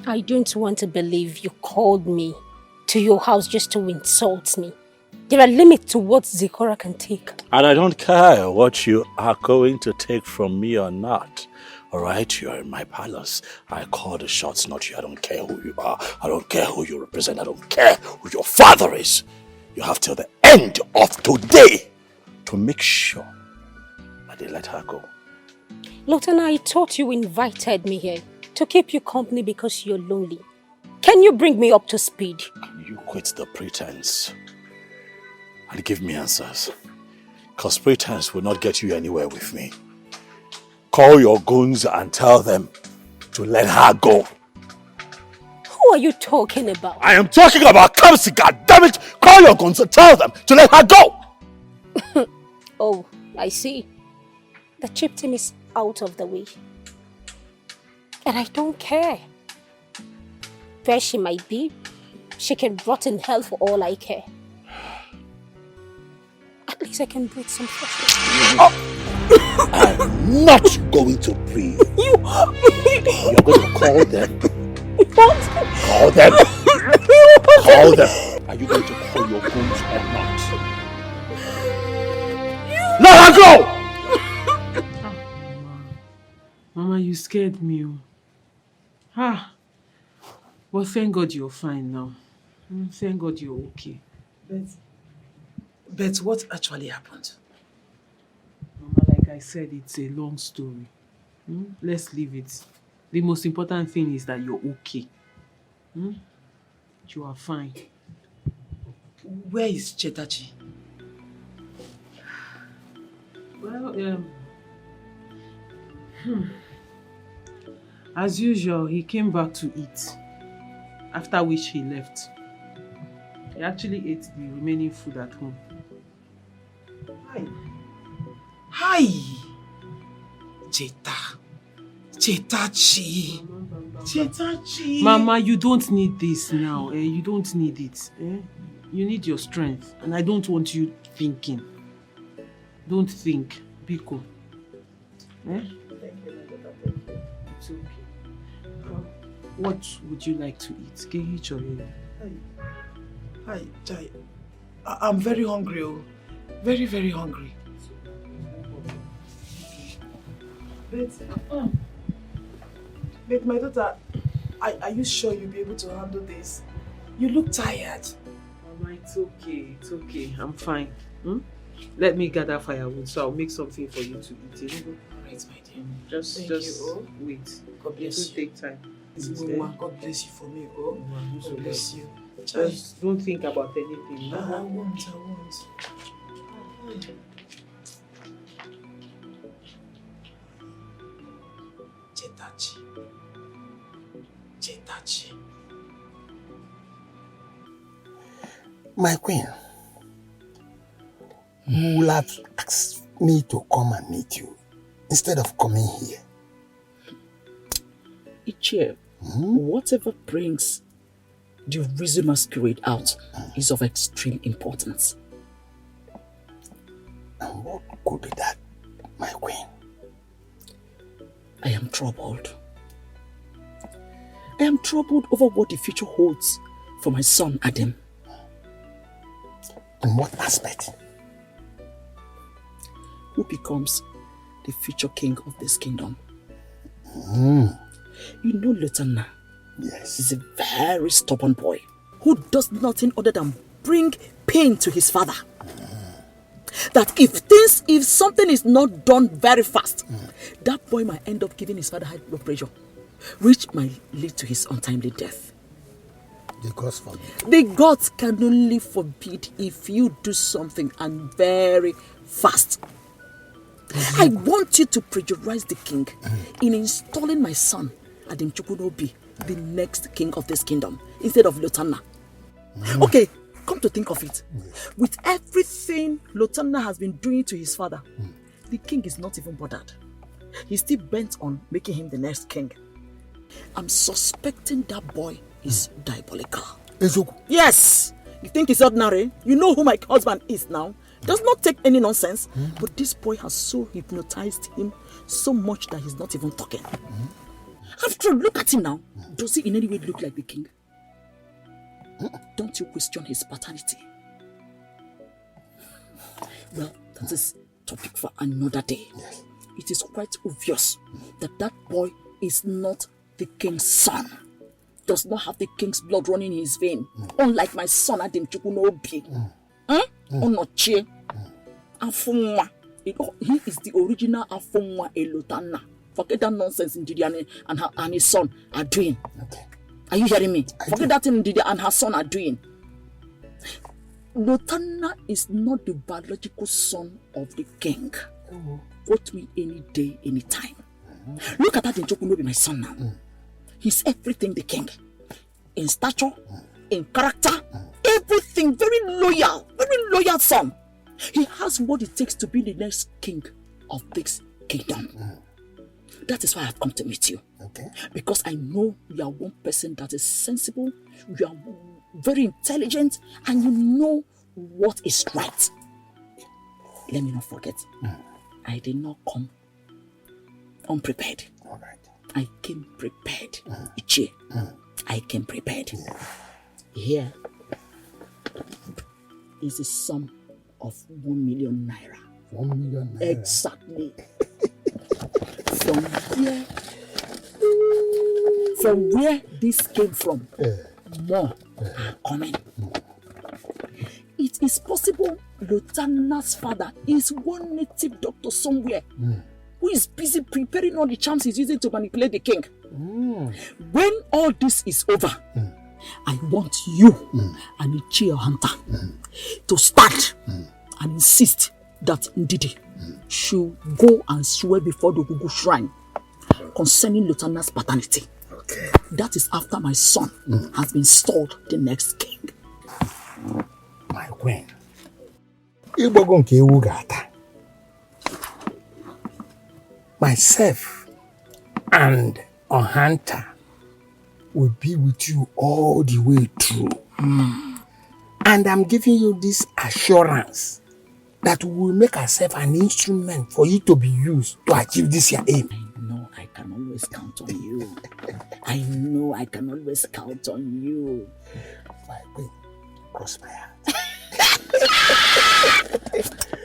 I don't want to believe you called me to your house just to insult me. There are limits to what Zikora can take. And I don't care what you are going to take from me or not. Alright, you're in my palace. I call the shots, not you. I don't care who you are. I don't care who you represent. I don't care who your father is. You have till the end of today to make sure that they let her go. Lieutenant, I thought you invited me here to keep you company because you're lonely. Can you bring me up to speed? You quit the pretense and give me answers. Because pretense will not get you anywhere with me. Call your goons and tell them to let her go. Who are you talking about? I am talking about Kamsi, goddammit! Call your goons and tell them to let her go! Oh, I see. The chieftain is out of the way. And I don't care. Where she might be, she can rot in hell for all I care. At least I can breathe some fresh air. I'm not going to breathe. You're going to call them. What? Call them. Call them. Are you going to call your goons or not? Let her go! Mama, you scared me. Well, thank God you're fine now. Thank God you're okay. But what actually happened? Mama, like I said, it's a long story. Let's leave it. The most important thing is that you're okay. You are fine. Where is Chetachi? Well, as usual, he came back to eat. After which he left. He actually ate the remaining food at home. Hi! Chetachi! Mama, you don't need this now. You don't need it. You need your strength. And I don't want you thinking. Don't think. Biko. It's okay. What would you like to eat? Hi, Jai. I'm very hungry. Very, very hungry. But my daughter, are you sure you'll be able to handle this? You look tired. Mama, it's okay. It's okay. I'm fine. Let me gather firewood so I'll make something for you to eat. Alright, my dear. Just wait. God bless you. Take time. God bless you for me. God bless you. Just don't think about anything. I won't. Chetachi. My queen, you would have asked me to come and meet you instead of coming here. Ichie, whatever brings the Rizu masquerade out is of extreme importance. And what could be that, my queen? I am troubled. I am troubled over what the future holds for my son Adam. In what aspect? Who becomes the future king of this kingdom? You know Lutana. Yes. He's a very stubborn boy who does nothing other than bring pain to his father. That if something is not done very fast, that boy might end up giving his father high blood pressure, which might lead to his untimely death. The gods forbid. The gods can only forbid if you do something and very fast. I want you to pressurize the king in installing my son, Adim Chukwunobi, the next king of this kingdom, instead of Lotana. Okay, come to think of it. With everything Lotana has been doing to his father, the king is not even bothered. He's still bent on making him the next king. I'm suspecting that boy is diabolical. Yes! You think he's ordinary? You know who my husband is now. Does not take any nonsense. But this boy has so hypnotized him so much that he's not even talking. After all, look at him now. Does he in any way look like the king? Don't you question his paternity? Well, that is topic for another day. Yes. It is quite obvious that that boy is not the king's son. Does not have the king's blood running in his vein. Unlike my son Adim Chukwunobi. Onochie. Afunwa. He is the original Afunwa Elotana. Forget that nonsense Ndidi and his son are doing. Okay. Are you hearing me? Forget that thing Ndidi and her son are doing. Lotana is not the biological son of the king. Quote me any day, any time. Look at that in Chukwunobi, my son now. He's everything the king. In stature, in character, everything. Very loyal son. He has what it takes to be the next king of this kingdom. That is why I've come to meet you. Okay. Because I know you are one person that is sensible, you are very intelligent, and you know what is right. Let me not forget, I did not come unprepared. All right. I came prepared. Ichie, I came prepared. Here is a sum of 1 million naira. 1 million naira. Exactly. From where this came from, more are coming. It is possible Lotana's father is one native doctor somewhere who is busy preparing all the charms he's using to manipulate the king. When all this is over, I want you and Ichie Hunter to start and insist that Ndidi should go and swear before the Gugu shrine concerning Lotana's paternity. Okay. That is after my son has been installed the next king. My queen. Igbogo nke ewu ga-ata. Myself and Ohanta will be with you all the way through. And I'm giving you this assurance that we will make ourselves an instrument for you to be used to achieve this your aim. I know I can always count on you. I know I can always count on you. My queen, cross my heart.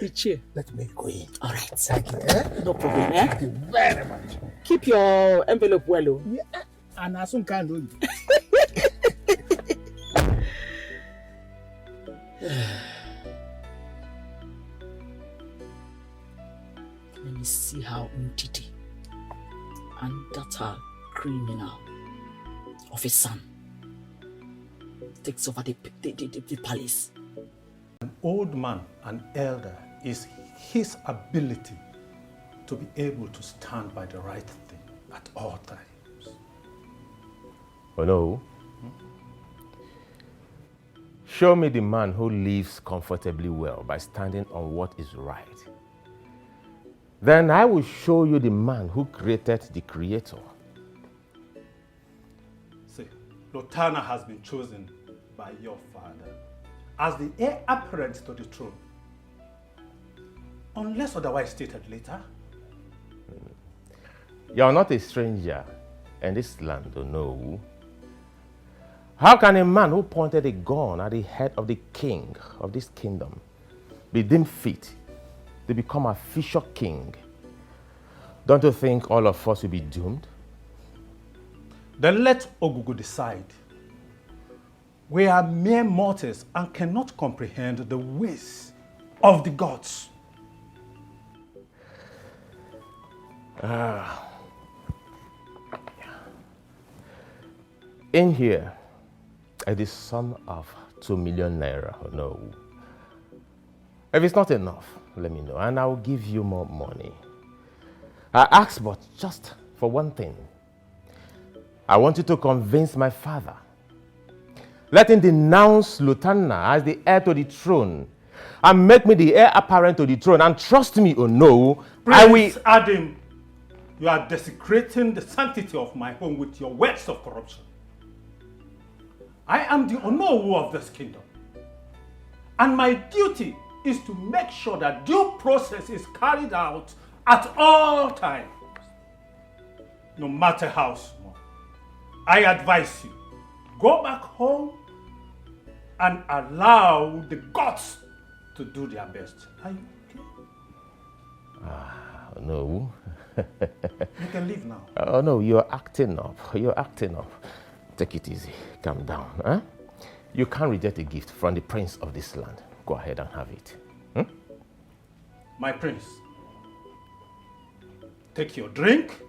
Ichie, let me go in. All right. Thank you. No problem. Thank you very much. Keep your envelope well. Yeah. And I soon can do it. Let me see how Ndidi and that criminal of a son takes over the palace. An old man, an elder, is his ability to be able to stand by the right thing at all times. Oh no. Show me the man who lives comfortably well by standing on what is right. Then I will show you the man who created the creator. See, Lotana has been chosen by your father as the heir apparent to the throne. Unless otherwise stated later. You're not a stranger in this land, no. How can a man who pointed a gun at the head of the king of this kingdom be deemed fit to become a future king? Don't you think all of us will be doomed? Then let Ogugu decide. We are mere mortals and cannot comprehend the ways of the gods. In here, it is sum of 2 million naira, no. If it's not enough, let me know, and I will give you more money. I ask but just for one thing. I want you to convince my father. Let him denounce Lutana as the heir to the throne and make me the heir apparent to the throne. And trust me or no, I will... Prince Adam, you are desecrating the sanctity of my home with your words of corruption. I am the Onowu of this kingdom. And my duty is to make sure that due process is carried out at all times. No matter how small. I advise you, go back home and allow the gods to do their best. Are you okay? No. You can leave now. Oh no, you're acting up. You're acting up. Take it easy. Calm down. Huh? You can't reject a gift from the prince of this land. Go ahead and have it. My prince, take your drink,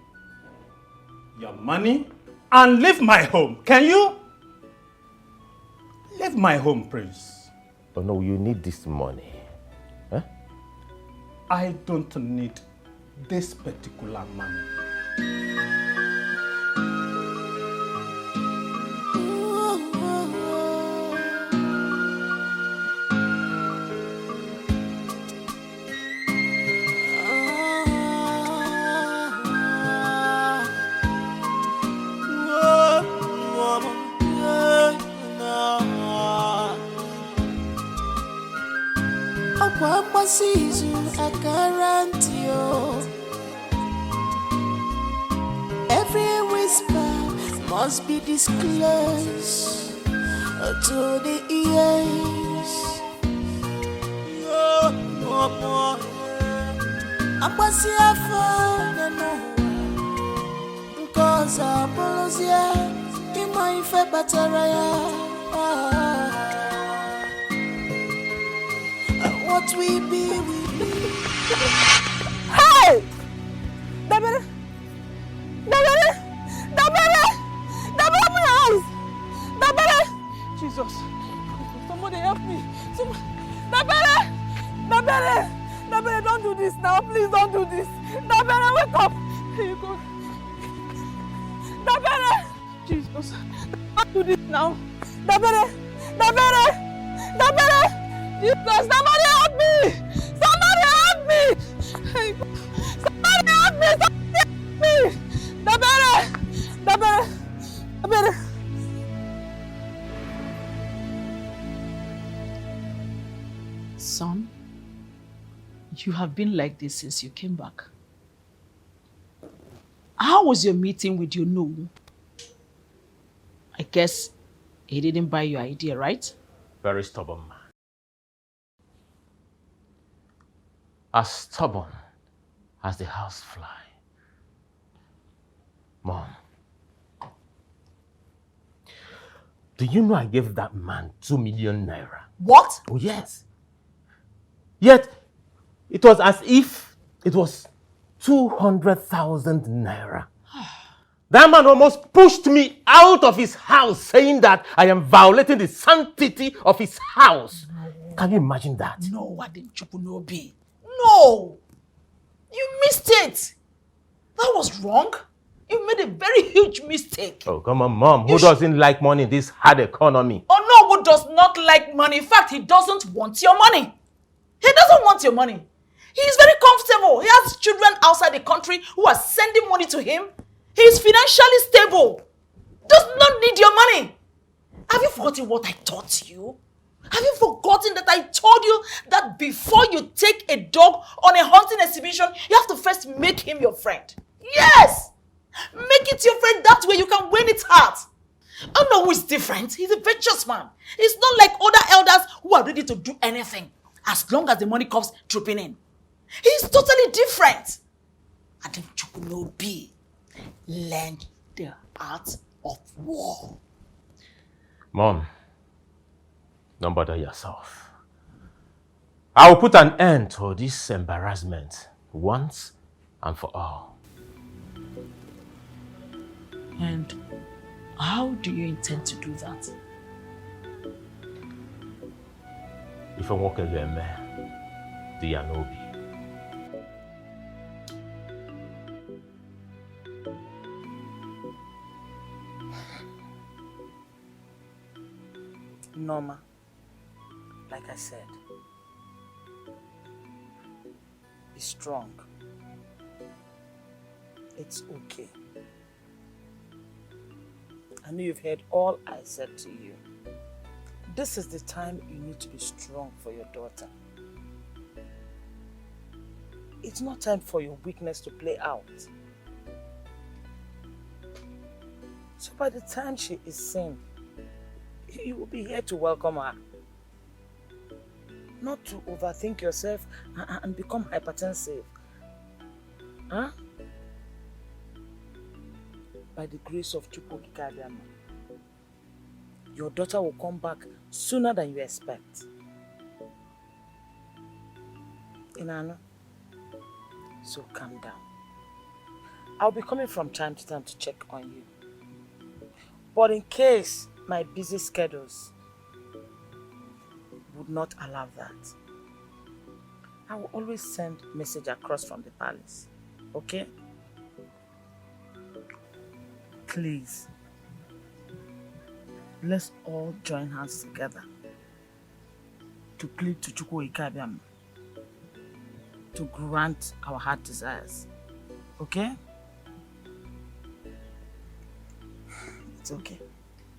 your money, and leave my home. Can you? Leave my home, prince. Oh no, you need this money. Huh? I don't need this particular money. Every whisper must be disclosed to the ears. Abasia for no, cause Apolosia in my Febataraya. What we be, we be. Hey! Dabere! Dabere! Dabere! Dabere, open your eyes! Dabere! Jesus! Somebody help me! Dabere! Dabere! Dabere, don't do this now! Please don't do this! Dabere, wake up! Here you go. Dabere! Jesus! Don't do this now! Dabere! Dabere! Dabere! Jesus! Somebody help me! Somebody help me! Hey, somebody help me! Somebody help me! Dabere! Son, you have been like this since you came back. How was your meeting with your no? I guess he didn't buy your idea, right? Very stubborn man. As stubborn as the housefly. Mom, do you know I gave that man 2 million naira? What? Oh yes. Yet, it was as if it was 200,000 naira. That man almost pushed me out of his house, saying that I am violating the sanctity of his house. No. Can you imagine that? No, No! You missed it! That was wrong. You made a very huge mistake. Oh, come on, Mom. Who doesn't like money in this hard economy? Onowu does not like money. In fact, he doesn't want your money. He doesn't want your money. He is very comfortable. He has children outside the country who are sending money to him. He is financially stable. Does not need your money. Have you forgotten what I taught you? Have you forgotten that I told you that before you take a dog on a hunting exhibition, you have to first make him your friend? Yes! Make it your friend, that way you can win its heart. Onowu is different. He's a virtuous man. He's not like other elders who are ready to do anything as long as the money comes trooping in. He's totally different. And Chukwunobi learned the art of war. Mom, don't bother yourself. I will put an end to this embarrassment once and for all. And how do you intend to do that? If I walk again, the Yanobi. Norma, like I said, be strong. It's okay. I know you've heard all I said to you. This is the time you need to be strong for your daughter. It's not time for your weakness to play out. So by the time she is sane, you will be here to welcome her. Not to overthink yourself and become hypertensive. Huh? By the grace of Chukwuokike, your daughter will come back sooner than you expect. Inanna, so calm down. I'll be coming from time to time to check on you. But in case my busy schedules would not allow that, I will always send a message across from the palace. Okay? Please, let's all join hands together to plead to Chukwuokike to grant our heart desires. Okay? It's okay.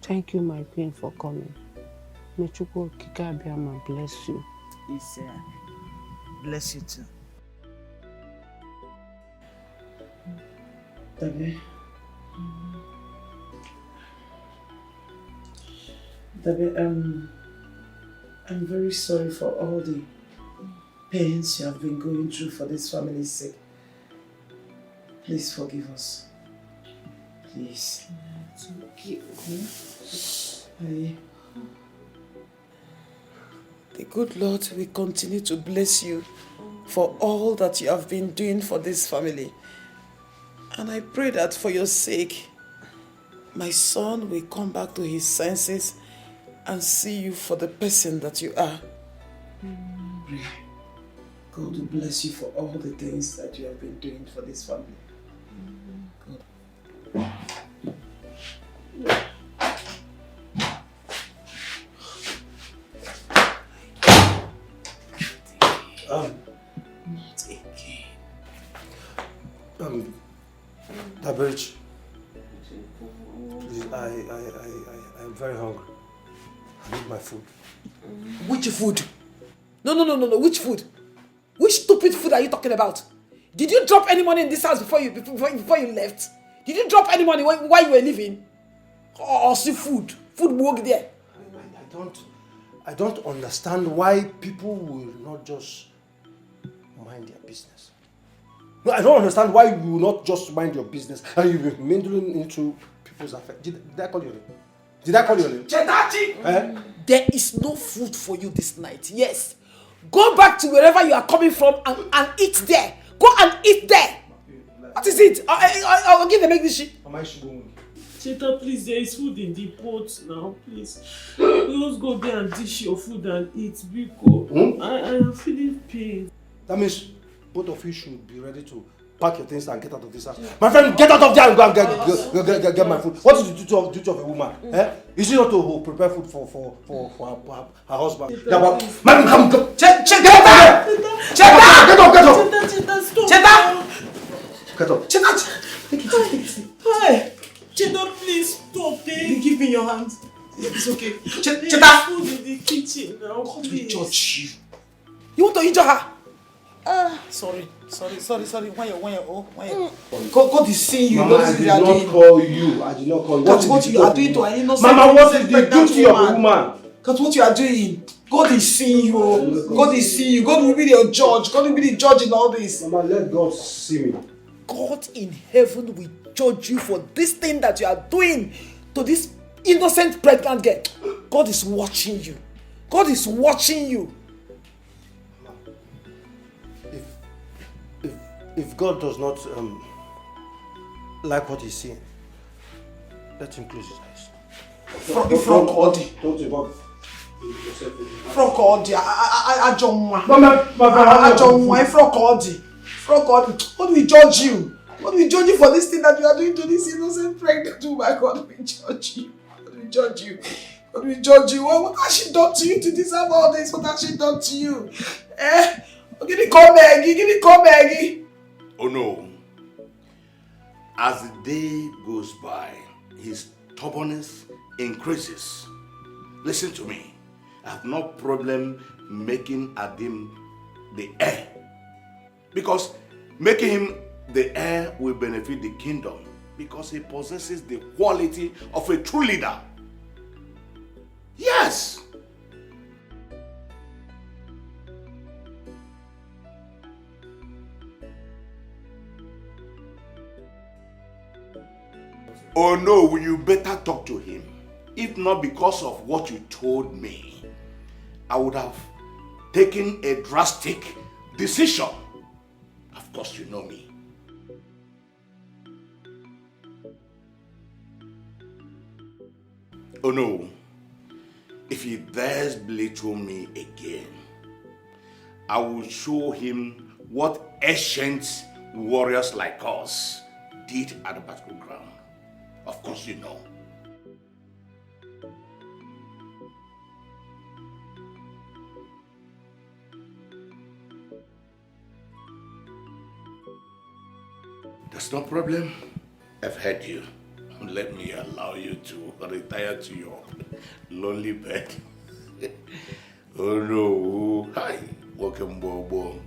Thank you, my queen, for coming. May Chukwuokike bless you. Yes, bless you too. Dabe. Dabe, I'm very sorry for all the pains you have been going through for this family's sake. Please forgive us. Please. It's okay. The good Lord will continue to bless you for all that you have been doing for this family. And I pray that for your sake, my son will come back to his senses and see you for the person that you are. Pray. God will bless you for all the things that you have been doing for this family. God. Not again. Taberich, please, I'm very hungry. I need my food. Which food? No. Which food? Which stupid food are you talking about? Did you drop any money in this house before you left? Did you drop any money while you were leaving? Or see food? Food work there. I don't understand why people will not just mind their business. No, I don't understand why you will not just mind your business and you'll be meddling into people's affairs. Did I call your name? Did I call your name? Chetachi! There is no food for you this night. Yes. Go back to wherever you are coming from and eat there. Go and eat there. What is it? I'll give them make this shit. Cheta, please, there is food in the pot now, please. Let's go there and dish your food and eat, Biko. I am feeling pain. That means both of you should be ready to pack your things and get out of this house. My friend, get out of there and go and get my food. What is the duty of a woman? Is it not to prepare food for her husband? Man, come, go. Get up! Get up! Take it. Hey, Cheta, please stop. Give me your hands. It's okay. Cheta! Food in the kitchen now. God will judge you. You want to injure her? Sorry. Why you? God is seeing you. Mama, I did not call you. I did not call you. That's what you are doing to an innocent. Mama, what is the duty of a woman? That's what you are doing. God is seeing you. God is seeing you. God will be your judge. God will be the judge in all this. Mama, let God see me. God in heaven will judge you for this thing that you are doing to this innocent pregnant girl. God is watching you. God is watching you. If God does not like what he's seeing, let him close his eyes. From Odi. Don't involve From Odi. God will judge you. God will judge you for this thing that you are doing to this innocent pregnant woman. God will judge you. God will judge you. God will judge you. What has she done to you to deserve all this? What has she done to you? Give me come Maggie. Oh no. As the day goes by, his stubbornness increases. Listen to me. I have no problem making Adim the heir. Because making him the heir will benefit the kingdom. Because he possesses the quality of a true leader. Yes. Oh no, you better talk to him. If not because of what you told me, I would have taken a drastic decision. Of course you know me. Oh no, if he dares belittle me again, I will show him what ancient warriors like us did at the battleground. Of course you know. That's no problem. I've heard you. Let me allow you to retire to your lonely bed. Oh no. Hi. Welcome, Bobo.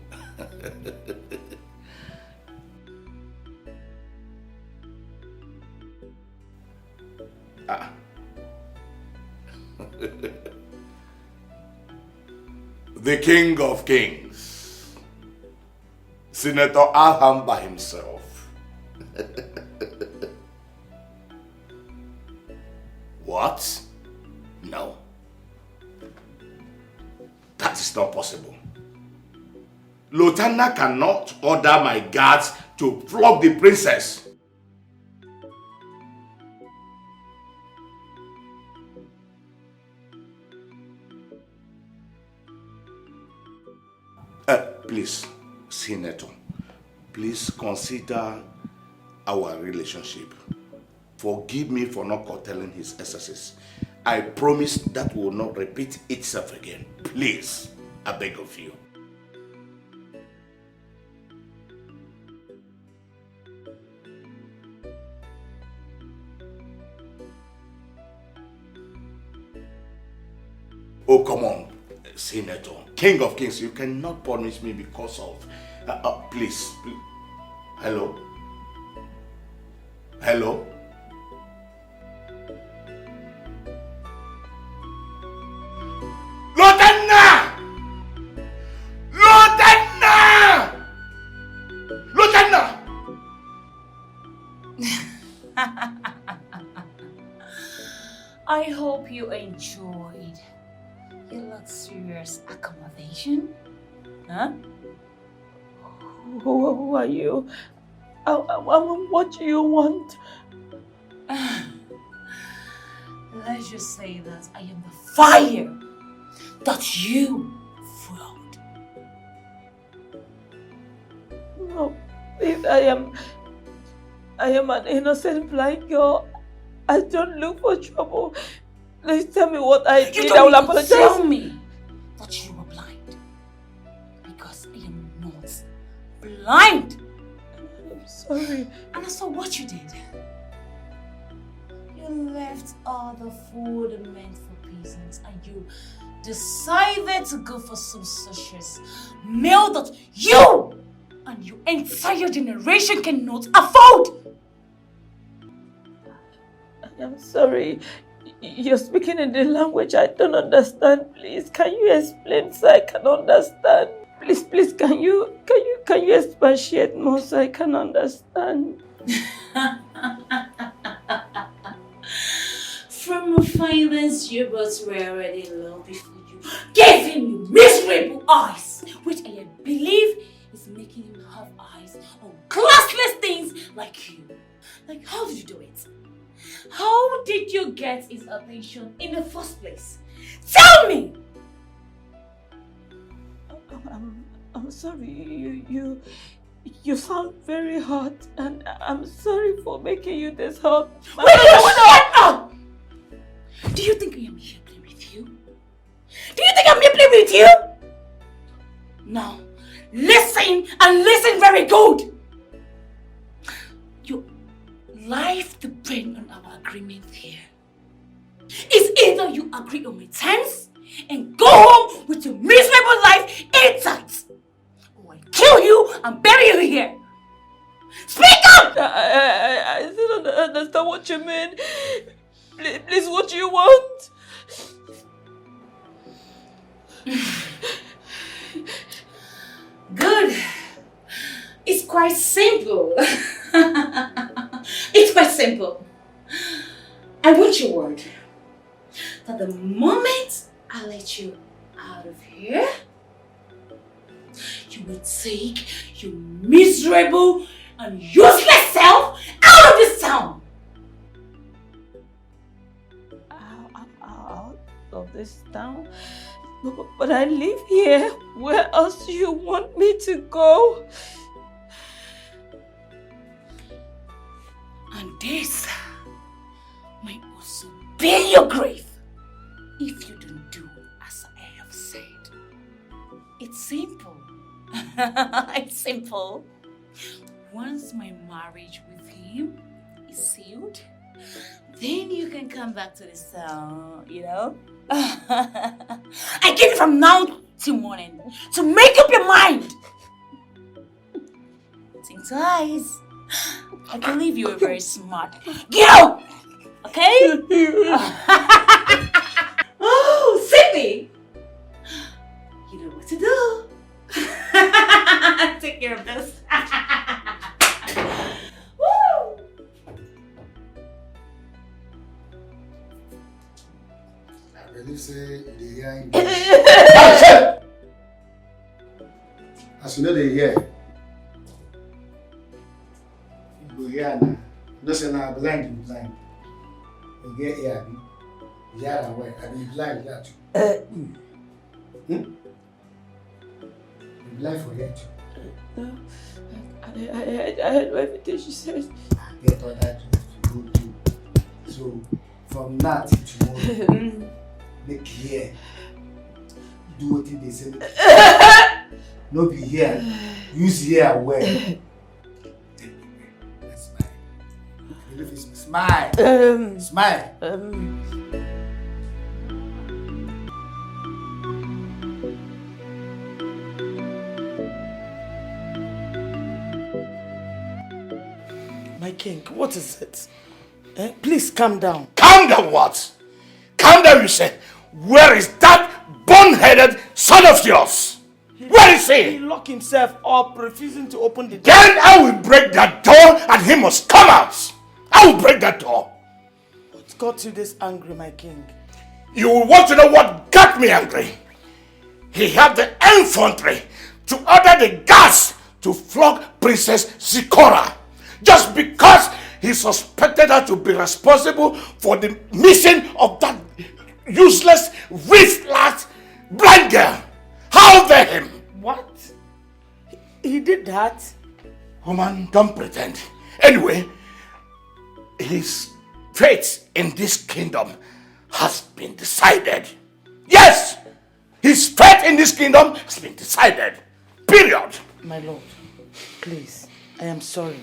The King of Kings, Senator Alhamba himself. What? No. That is not possible. Lieutenant cannot order my guards to flog the princess. Please, Senator, please consider our relationship. Forgive me for not curtailing his excesses. I promise that will not repeat itself again. Please, I beg of you. Oh, come on, Senator. King of Kings, you cannot punish me because of... please. Hello? Hello? Lieutenant! Lieutenant! Lieutenant! I hope you enjoyed your luxurious accommodation. Huh? Who are you? What do you want? Let's just say that I am the fire that you fueled. No, Please, I am an innocent blind girl. I don't look for trouble. Please tell me what I did. I will apologize. Tell me that you were blind. Because I am not blind. I'm sorry. And I saw what you did. You left all the food meant for peasants and you decided to go for some suspicious meal that you and your entire generation cannot afford. I'm sorry. You're speaking in the language I don't understand. Please, can you explain so I can understand? Please, can you expatiate more so I can understand? From a finance you both were already low before you gave him your miserable eyes, which I believe is making him have eyes on classless things like you. Like, how did you do it? How did you get his attention in the first place? Tell me! I'm sorry, you sound very hot, and I'm sorry for making you this hot. Wait, shut up! Do you think I am here playing with you? Do you think I'm here playing with you? Now, listen and listen very good. Your life depends on our agreement here. It's either you agree on my terms and go home with your miserable life intact, or I kill you and bury you here. Speak up! I still don't understand what you mean. Please, what do you want? Good. It's quite simple. It's quite simple. I want your word that the moment I let you out of here, you will take your miserable and useless self out of this town. Out of this town? But I live here. Where else do you want me to go? And this might also be your grave if you don't do as I have said. It's simple. It's simple. Once my marriage with him is sealed, then you can come back to this town, you know? I give you from now till morning to make up your mind. Think twice. I believe you are very smart. Get out! Okay? Oh, Sydney! You know what to do. Take care of this. Woo! I believe say they hear him. As you know they hear. You hear now. No say now blind you blind. You get here, you hear and where? I be blind here too. You blind for here too. No, I heard everything she said. Get all that to go do. So from now till tomorrow, make here. Do what they say. No be here. Use here well. Smile. Smile. My king, what is it? Please calm down. Calm down what? Calm down, you said. Where is that bone-headed son of yours? Where is he? He locked himself up, refusing to open the door. Then I will break that door and he must come out. I will break that door. What got you this angry, my king? You will want to know what got me angry. He had the infantry to order the guards to flog Princess Zikora just because he suspected her to be responsible for the missing of that useless, rich-last blind girl. How dare him? What? He did that? Woman, don't pretend. Anyway, his fate in this kingdom has been decided. Yes! His fate in this kingdom has been decided. Period. My lord, please, I am sorry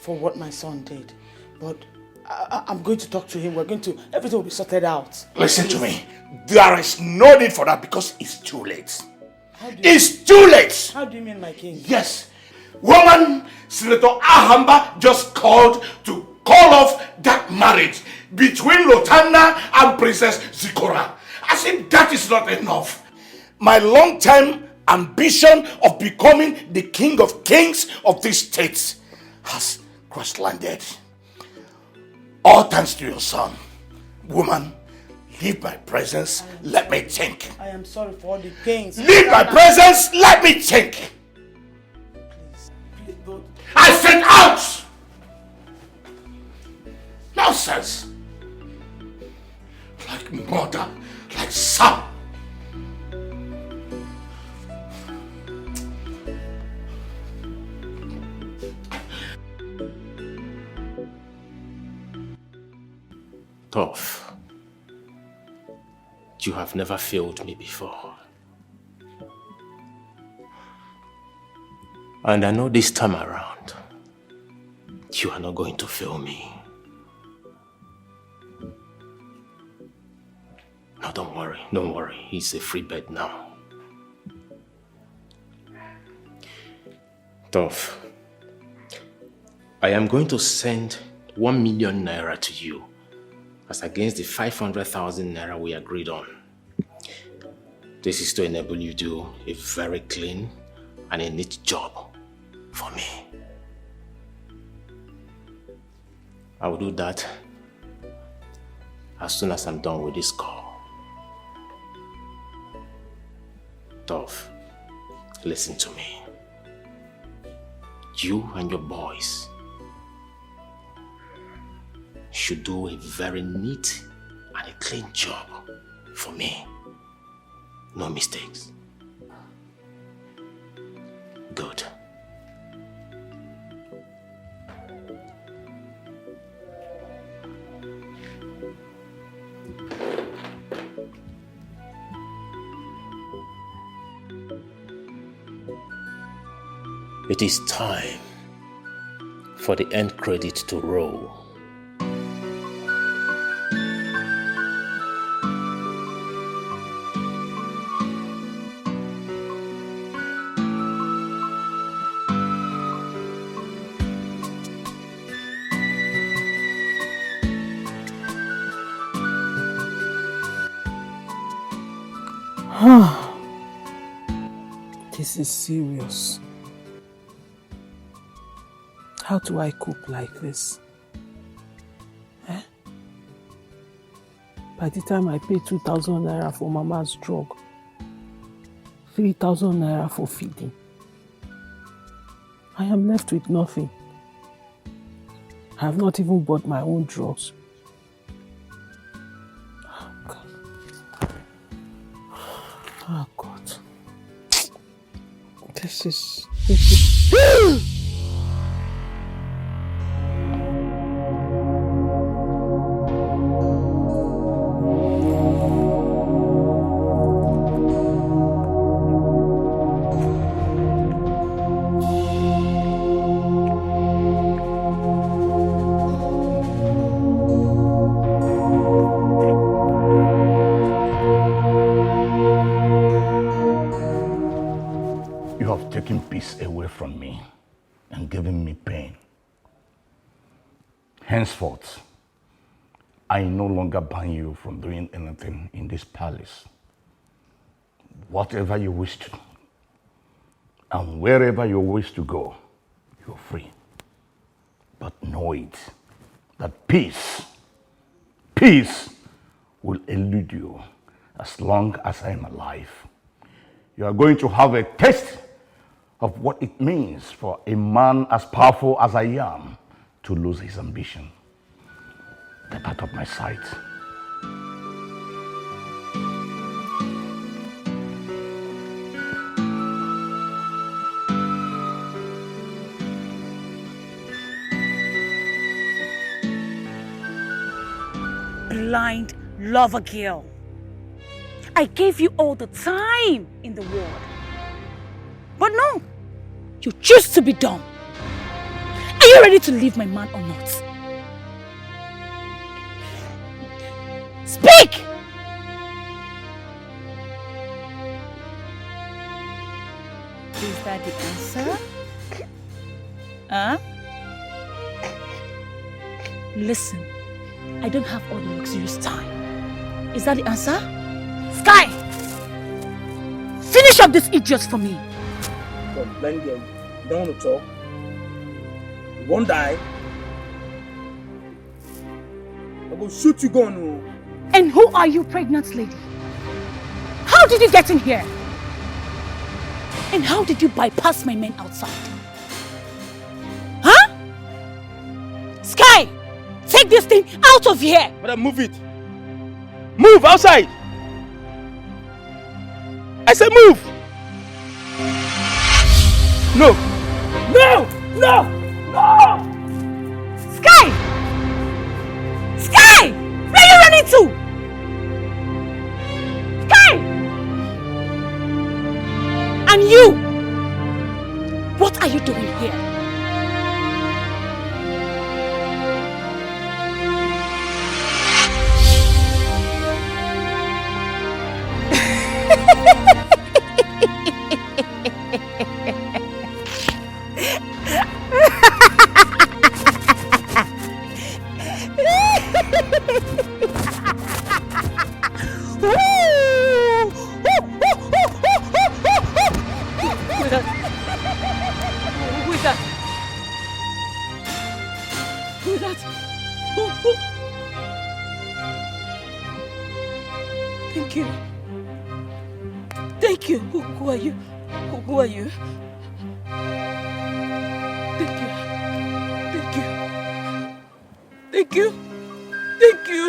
for what my son did. But I'm going to talk to him. Everything will be sorted out. Listen to me. There is no need for that because it's too late. It's too late. How do you mean, my king? Yes. Woman, Senator Ahamba just called to call off that marriage between Lotana and Princess Zikora. As if that is not enough. My long-time ambition of becoming the king of kings of these states has cross-landed. All thanks to your son. Woman, leave my presence, let me think. I am sorry for all the pains. Leave my presence, let me think. Please, God. I said out! Nonsense. Like mother, like son. Tough. You have never failed me before. And I know this time around, you are not going to fail me. No, don't worry. He's a free bird now. Tough. I am going to send 1 million naira to you as against the 500,000 naira we agreed on. This is to enable you to do a very clean and a neat job for me. I will do that as soon as I'm done with this call. Tough, listen to me. You and your boys should do a very neat and a clean job for me. No mistakes. Good. It is time for the end credit to roll. This is serious. How do I cope like this? Eh? By the time I pay 2,000 naira for Mama's drug, 3,000 naira for feeding, I am left with nothing. I have not even bought my own drugs. Oh God. This is... Taking peace away from me and giving me pain. Henceforth, I no longer ban you from doing anything in this palace. Whatever you wish to, and wherever you wish to go, you're free. But know it, that peace will elude you as long as I am alive. You are going to have a taste of what it means for a man as powerful as I am to lose his ambition. Get out of my sight. blind lover girl. I gave you all the time in the world. But no, you choose to be dumb. Are you ready to leave my man or not? Speak! Is that the answer? Huh? Listen, I don't have all the luxurious time. Is that the answer? Sky! Finish up this idiot for me. Come, blind girl, you don't want to talk? You won't die? I will shoot you gun. And who are you, pregnant lady? How did you get in here? And how did you bypass my men outside? Huh? Sky! Take this thing out of here! Madam, move it! Move outside! I said move! No! No! No! No! Sky! Sky! Where are you running to? Sky! And you! What are you doing here? Thank you. Thank you. Who are you? Who are you? Thank you. Thank you. Thank you. Thank you.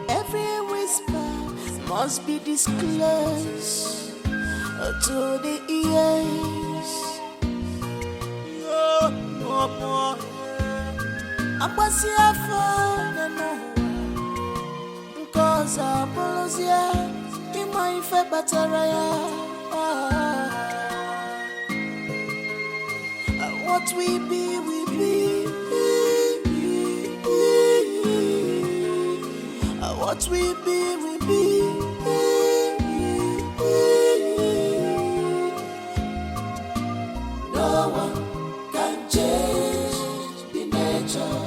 Every whisper must be disclosed to the ears. Cause what we be, we be. What we be, we be. No one can change the nature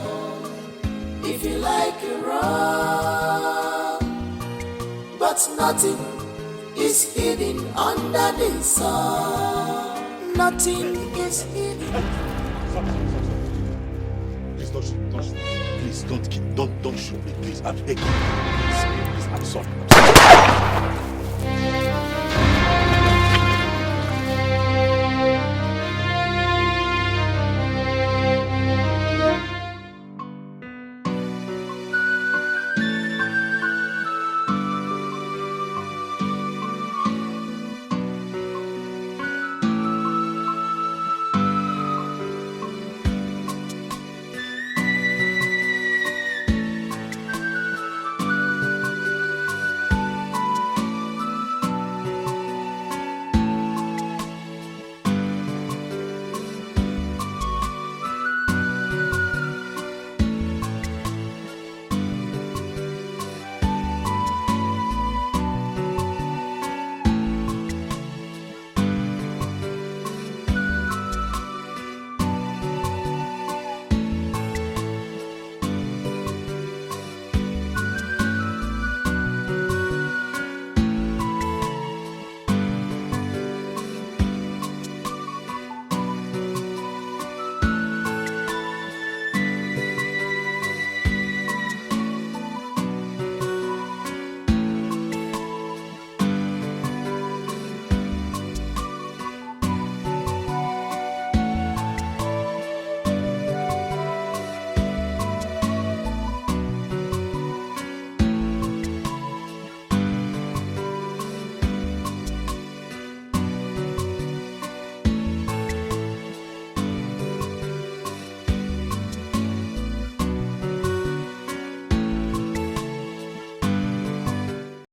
if you like it wrong. But nothing is hidden under the sun. Nothing is hidden. Please don't shoot. Please don't shoot me. Please, I'm begging you. Please, I'm sorry.